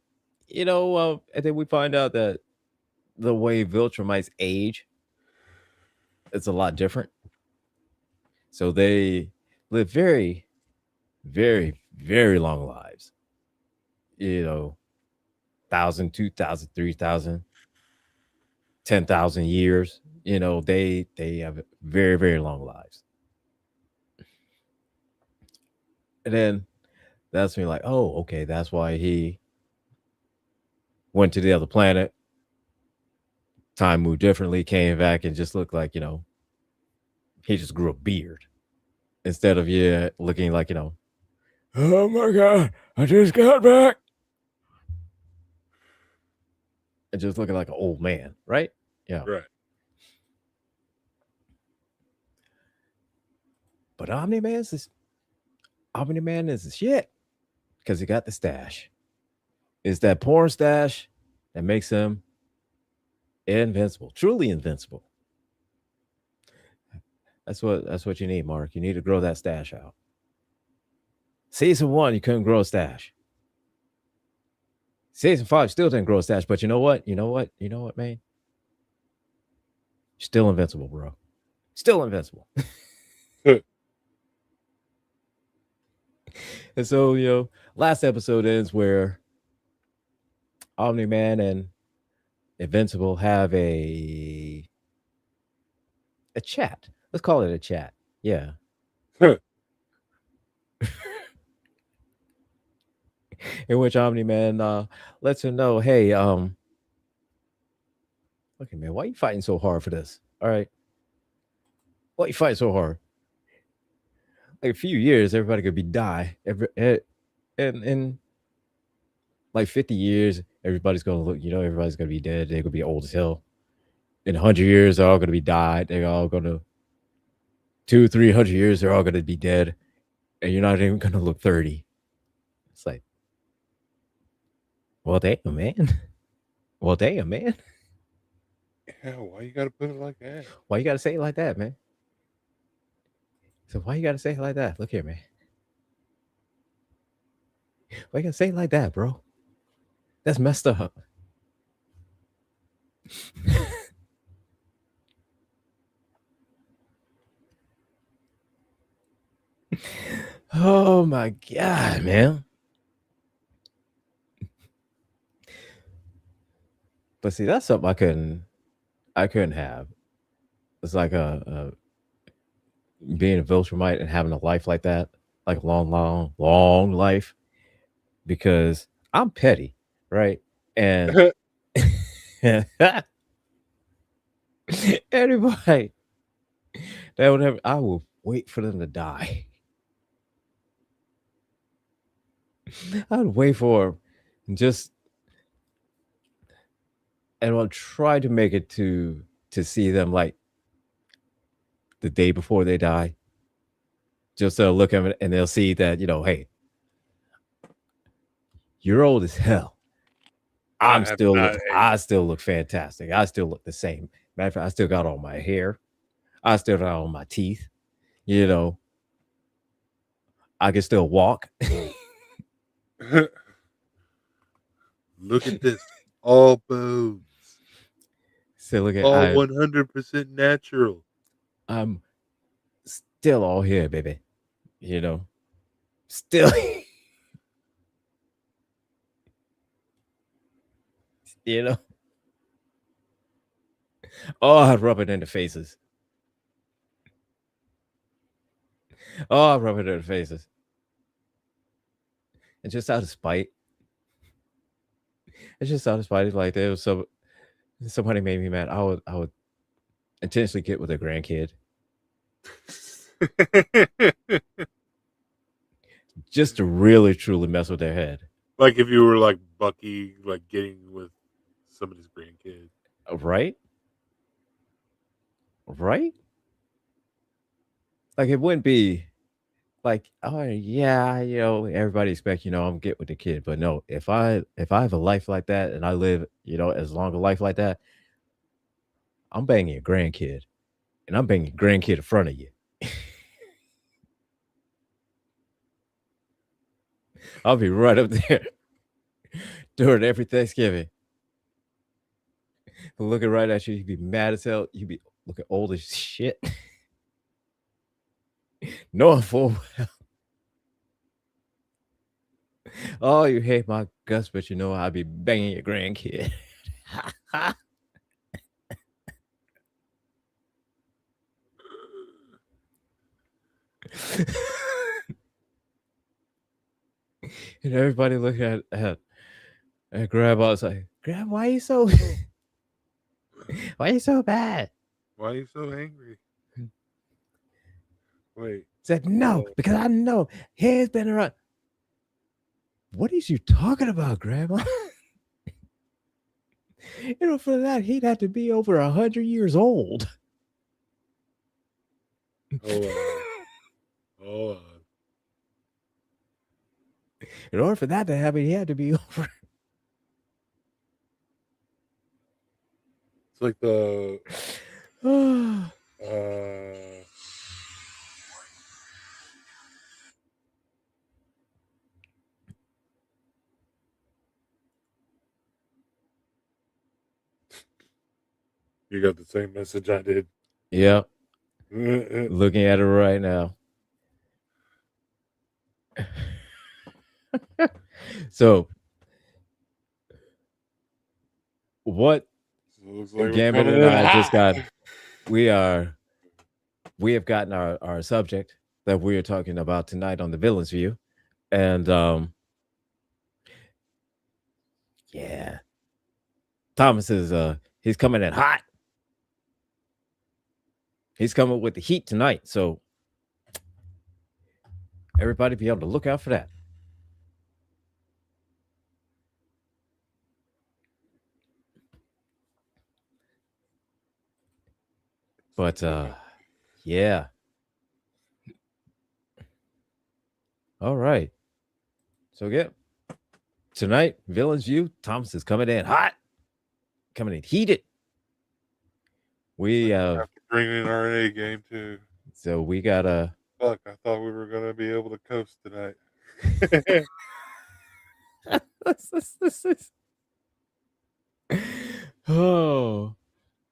B: and then we find out that the way Viltrumites age, it's a lot different. So they live very, very, very long lives. 1,000, 2,000, 3,000, 10,000 years. They have very, very long lives. And then that's me like, oh, okay, that's why he went to the other planet. Time moved differently, came back and just looked like, he just grew a beard. Instead of looking like, oh my god, I just got back. And just looking like an old man, right? Yeah.
A: Right.
B: But Omni Man is the shit. Because he got the stash. It's that porn stash that makes him invincible. Truly invincible. That's what you need, Mark. You need to grow that stash out. Season 1, you couldn't grow a stash. Season 5 still didn't grow a stash, but you know what? You know what, man? You're still invincible, bro. Still invincible. And so, last episode ends where Omni Man and Invincible have a chat. Let's call it a chat. Yeah. In which Omni Man lets him know, hey, okay, man, why are you fighting so hard for this? All right. Why are you fighting so hard? Like a few years, everybody could be die. In like 50 years, everybody's gonna look, everybody's gonna be dead. They're gonna be old as hell. In 100 years, they're all gonna be died. They're all gonna 300 years, they're all gonna be dead. And you're not even gonna look 30. It's like, well, damn, man. Well, damn, man.
A: Yeah, why you gotta put it like that?
B: Why you gotta say it like that, man? So why you gotta say it like that? Look here, man. Why you gotta say it like that, bro? That's messed up. Oh my god, man. But see, that's something I couldn't have. It's like a being a Viltrumite and having a life like that, like a long, long, long life, because I'm petty, right? And anybody They would have. I will wait for them to die. I'd wait for them, and just and I'll try to make it to see them like the day before they die. Just to look at them and they'll see that hey, you're old as hell.
A: I have not
B: I
A: aged.
B: still look fantastic. I still look the same. Matter of fact, I still got all my hair. I still got all my teeth. You know, I can still walk.
A: Look at this. All bones.
B: Still look at
A: All 100% natural.
B: I'm still all here, baby. You know, still, you know. Oh, I'd rub it in the faces. Oh, I'd rub it in the faces. And just out of spite. It's just out of spite. It's like there was somebody made me mad. I would intentionally get with a grandkid just to really truly mess with their head.
A: Like if you were like Bucky, like getting with somebody's grandkid.
B: Right? Right? Like it wouldn't be like, oh yeah, everybody expect, I'm get with the kid. But no, if I have a life like that and I live, as long a life like that, I'm banging a grandkid. And I'm banging a grandkid in front of you. I'll be right up there during every Thanksgiving. Looking right at you, you'd be mad as hell. You'd be looking old as shit. Knowing full well. Oh, you hate my guts, but I'd be banging your grandkid. And everybody looking at Grandma. It's like, Grandma, why you so why you so bad?
A: Why are you so angry? Wait.
B: Said no, because I know he's been around. What is you talking about, Grandma? For that, he'd have to be over 100 years old.
A: Hold on. Hold on.
B: In order for that to happen, he had to be over.
A: It's like the you got the same message I did.
B: Yep. Looking at it right now. So, what
A: like
B: Gambit and I just got, we have gotten our subject that we are talking about tonight on the Villain's View. And yeah. Thomas is he's coming in hot. He's coming with the heat tonight. So everybody be able to look out for that. But yeah. All right. So yeah. Tonight, Villain's View, Thomas is coming in hot. Coming in heated. We
A: have to bring in our A game too.
B: So we got a
A: fuck. I thought we were gonna be able to coast tonight.
B: Oh,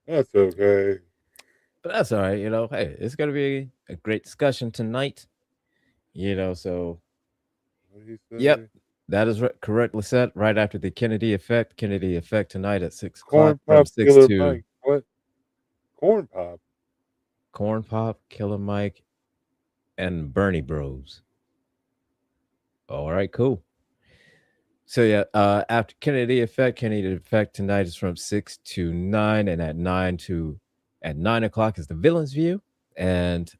A: that's okay.
B: But that's all right. Hey, it's gonna be a great discussion tonight. So yep, that is correctly set. Right after the Kennedy Effect. Kennedy Effect tonight at 6 o'clock from 6 to
A: Mike. What? Corn Pop.
B: Corn Pop, Killer Mike, and Bernie Bros. All right, cool. So yeah, after Kennedy Effect tonight is from 6 to 9, and at 9 o'clock is the Villain's View, And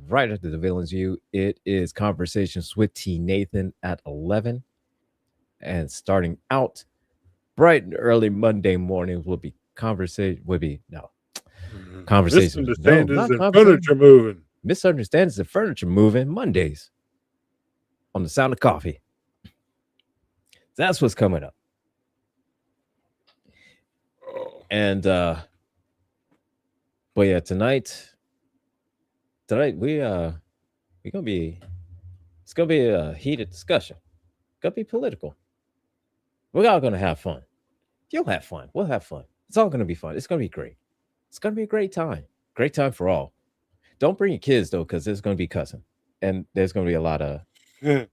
B: right after the Villain's View, it is Conversations with T. Nathan at 11. And starting out bright and early Monday mornings will be conversations. No,
A: Misunderstandings
B: not
A: and
B: conversation.
A: furniture moving.
B: Misunderstandings and furniture moving Mondays on the Sound of Coffee. That's what's coming up.
A: Oh.
B: And but yeah, tonight we gonna be it's gonna be a heated discussion. It's gonna be political. We're all gonna have fun. You'll have fun. We'll have fun. It's all gonna be fun. It's gonna be great. It's gonna be a great time. Great time for all. Don't bring your kids though, because there's gonna be cussing. And there's gonna be a lot of
A: Like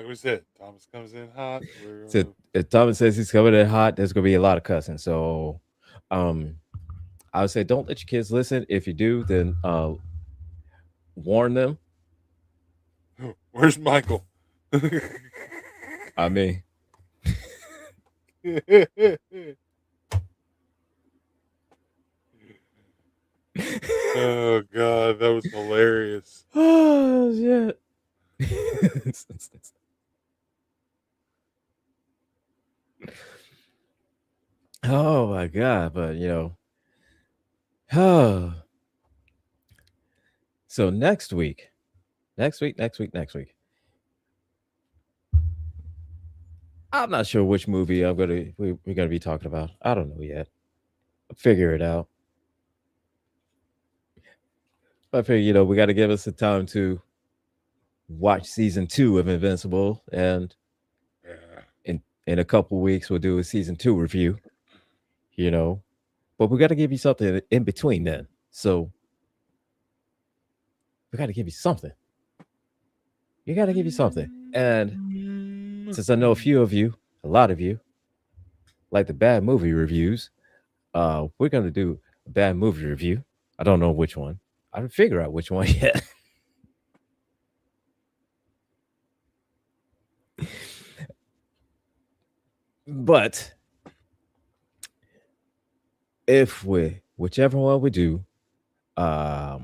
A: we said, Thomas comes in hot.
B: so if Thomas says he's coming in hot, there's gonna be a lot of cussing. So I would say don't let your kids listen. If you do, then warn them.
A: Where's Michael?
B: I mean,
A: oh God, that was hilarious.
B: oh shit. Oh my god, but oh. So next week. I'm not sure which movie we're gonna be talking about. I don't know yet. I'll figure it out. I figure, we got to give us the time to watch season 2 of Invincible, and in a couple weeks we'll do a season 2 review. But we got to give you something in between then. So we got to give you something. You got to give you something. And since I know a lot of you, like the bad movie reviews, we're gonna do a bad movie review. I don't know which one. I haven't figured out which one yet. But whichever one we do, I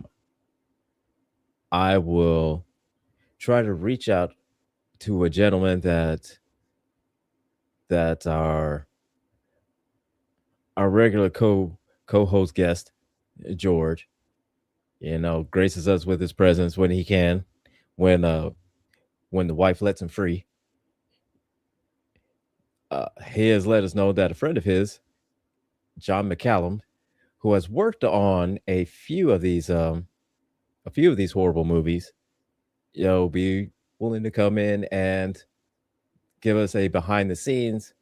B: will try to reach out to a gentleman that our regular co-host guest, George, graces us with his presence when he can, when the wife lets him free. He has let us know that a friend of his, John McCallum, who has worked on a few of these horrible movies, be willing to come in and give us a behind the scenes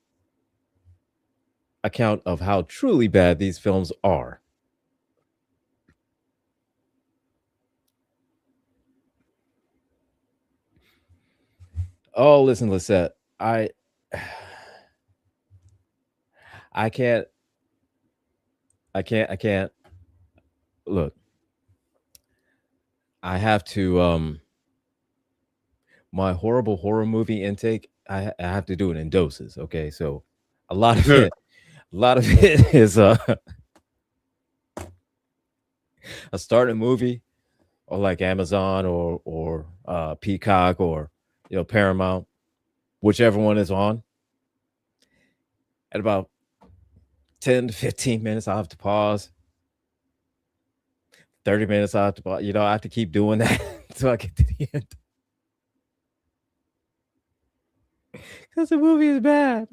B: account of how truly bad these films are. Oh, listen, Lisette, I can't. Look, I have to. My horrible horror movie intake. I have to do it in doses. Okay, so a lot of it is I start a movie, or like Amazon or Peacock or Paramount, whichever one is on. At about 10 to 15 minutes, I have to pause. 30 minutes, I have to pause. I have to keep doing that until I get to the end. Because the movie is bad.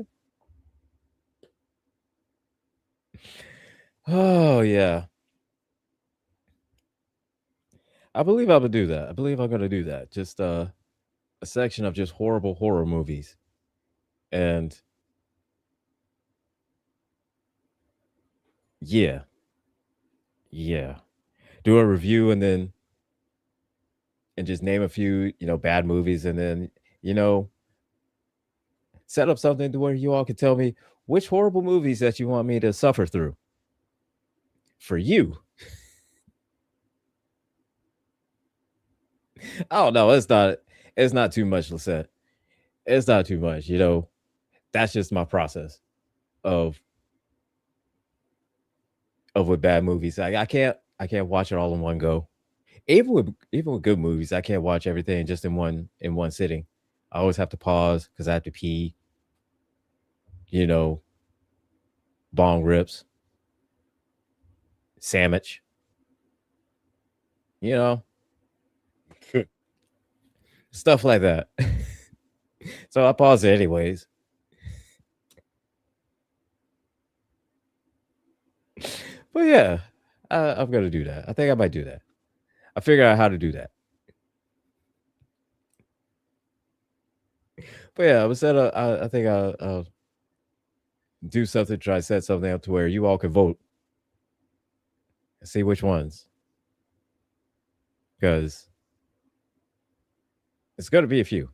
B: Oh, yeah. I believe I'm going to do that. I believe I'm going to do that. Just a section of just horrible horror movies. And yeah. Do a review and just name a few, bad movies, and then, set up something to where you all can tell me which horrible movies that you want me to suffer through for you. Oh no, it's not too much, Lisette. It's not too much, that's just my process of of with bad movies. I can't watch it all in one go. Even with good movies, I can't watch everything just in one sitting. I always have to pause because I have to pee. You know, bong rips, sandwich. You know, stuff like that. So I pause it anyways. But yeah, I'm gonna do that. I think I might do that. I figure out how to do that. But yeah, I think I'll do something, try to set something up to where you all can vote and see which ones, because it's gonna be a few.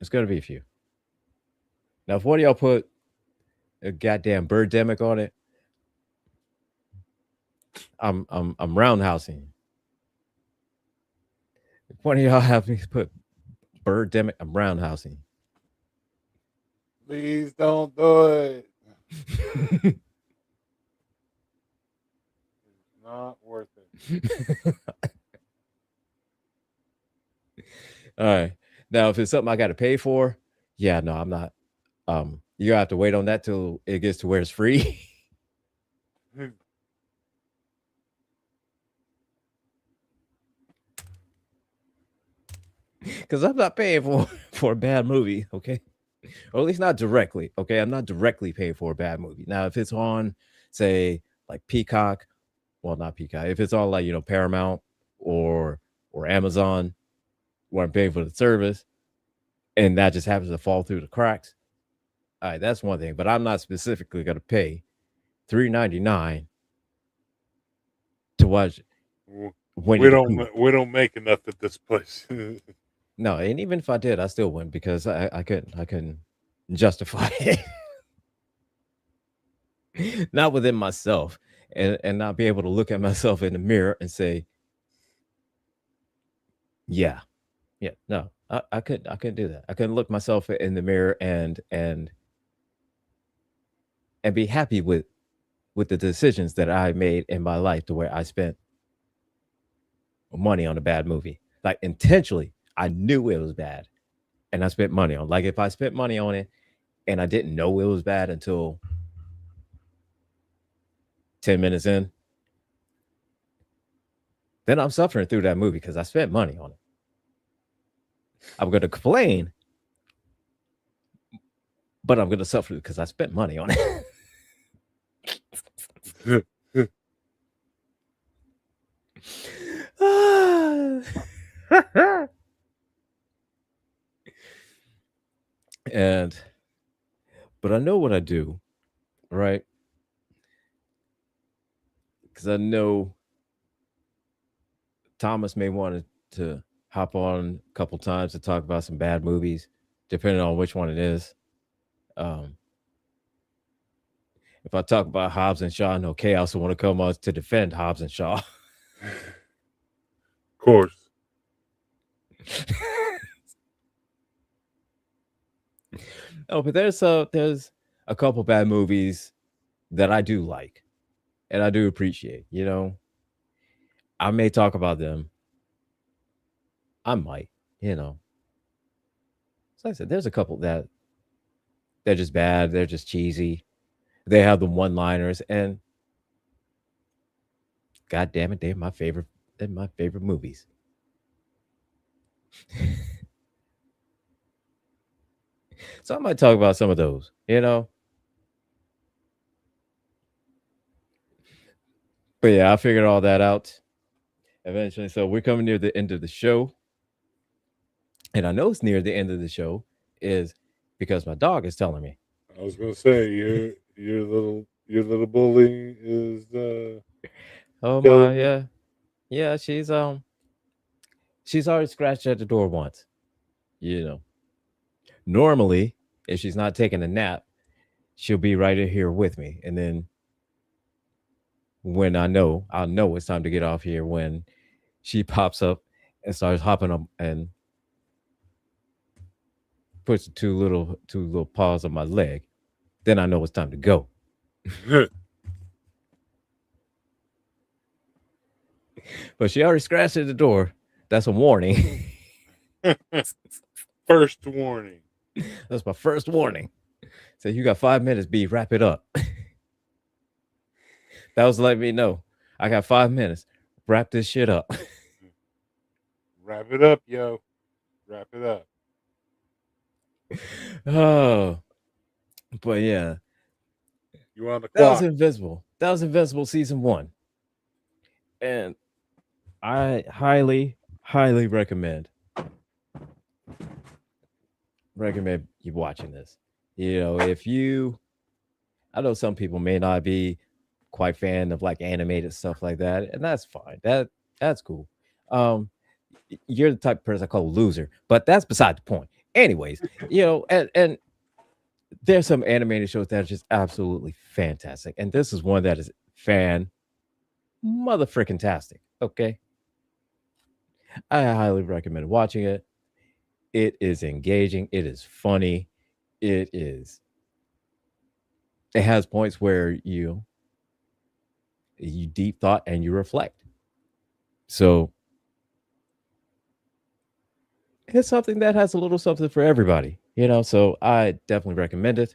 B: It's gonna be a few. Now, if one of y'all put a goddamn birdemic on it, I'm roundhousing. If one of y'all have me put birdemic, I'm roundhousing.
A: Please don't do it. It's not worth it.
B: All right. Now, if it's something I got to pay for, yeah, no, I'm not. You have to wait on that till it gets to where it's free. Because I'm not paying for for a bad movie, okay? Or at least not directly, okay? I'm not directly paying for a bad movie. Now, if it's on, say, like Peacock, well, not Peacock. If it's on like Paramount or Amazon, where I'm paying for the service, and that just happens to fall through the cracks, all right, that's one thing. But I'm not specifically going to pay $3.99 to watch Winnie
A: We
B: the Pooh.
A: don't make enough at this place.
B: No, and even if I did, I still wouldn't because I couldn't justify it. Not within myself, and not be able to look at myself in the mirror and say, yeah, yeah, no, I couldn't do that. I couldn't look myself in the mirror and be happy with the decisions that I made in my life to where I spent money on a bad movie. Like intentionally, I knew it was bad and I spent money on. Like if I spent money on it and I didn't know it was bad until 10 minutes in, then I'm suffering through that movie because I spent money on it. I'm going to complain, but I'm going to suffer because I spent money on it. and but I know what I do, right? Because I know Thomas may want to hop on a couple times to talk about some bad movies, depending on which one it is. Um, if I talk about Hobbs and Shaw, no Chaos will want to come on to defend Hobbs and Shaw.
A: Of course.
B: Oh, but there's a couple bad movies that I do like and I do appreciate. I may talk about them. I might, you know. So like I said, there's a couple that they're just bad. They're just cheesy. They have the one-liners, and God damn it, they're my favorite. They're my favorite movies. So I might talk about some of those. But yeah, I figured all that out eventually. So we're coming near the end of the show. And I know it's near the end of the show is because my dog is telling me.
A: I was gonna say your little bully is
B: Oh my,
A: killing you.
B: yeah. Yeah, she's already scratched at the door once. You know. Normally, if she's not taking a nap, she'll be right in here with me. And then when I'll know it's time to get off here when she pops up and starts hopping up and puts two little paws on my leg. Then I know it's time to go. But she already scratched at the door. That's a warning.
A: First warning.
B: That's my first warning. So you got 5 minutes, B, wrap it up. That was letting me know. I got 5 minutes. Wrap this shit up.
A: Wrap it up, yo. Wrap it up.
B: Oh, but yeah.
A: You on the
B: That was
A: clock.
B: Invincible. That was Invincible season 1. And I highly, highly recommend you watching this. You know, if you I know some people may not be quite fan of like animated stuff like that, and that's fine. That's cool. Um, you're the type of person I call a loser, but that's beside the point. Anyways, you know, and there's some animated shows that are just absolutely fantastic, and this is one that is fan mother freaking tastic. Okay, I highly recommend watching it. It is engaging. It is funny. It is. It has points where you deep thought and you reflect. So it's something that has a little something for everybody, you know. So I definitely recommend it.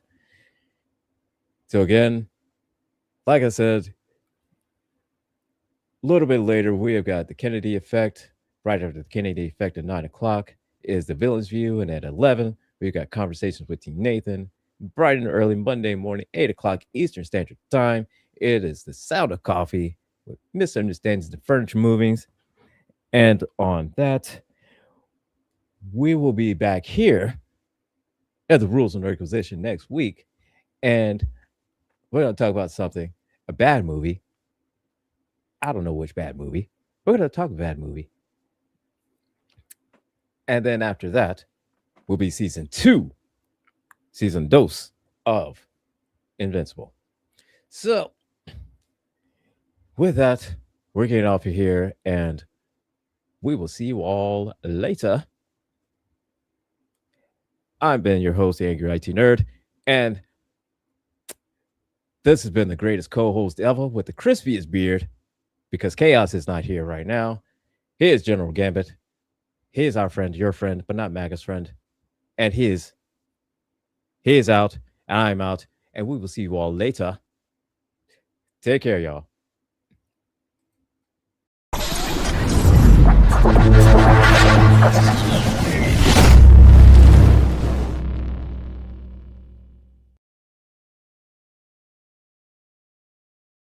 B: So again, like I said, a little bit later we have got the Kennedy effect. Right after the Kennedy effect at 9 o'clock is the villain's view, and at 11 we've got conversations with Team Nathan. Bright and early Monday morning, 8 o'clock Eastern Standard Time. It is the sound of coffee with misunderstandings and furniture movings. And on that, we will be back here at the Rules of Nerquisition next week. And we're going to talk about something, a bad movie. I don't know which bad movie. We're going to talk a bad movie. And then after that will be season 2, season dos of Invincible. So, with that, we're getting off of here and we will see you all later. I'm Ben, your host, the Angry IT Nerd, and this has been the greatest co-host ever with the crispiest beard, because Chaos is not here right now. Here's General Gambit. Here's our friend, your friend, but not Maga's friend. And he is out, and I'm out, and we will see you all later. Take care, y'all.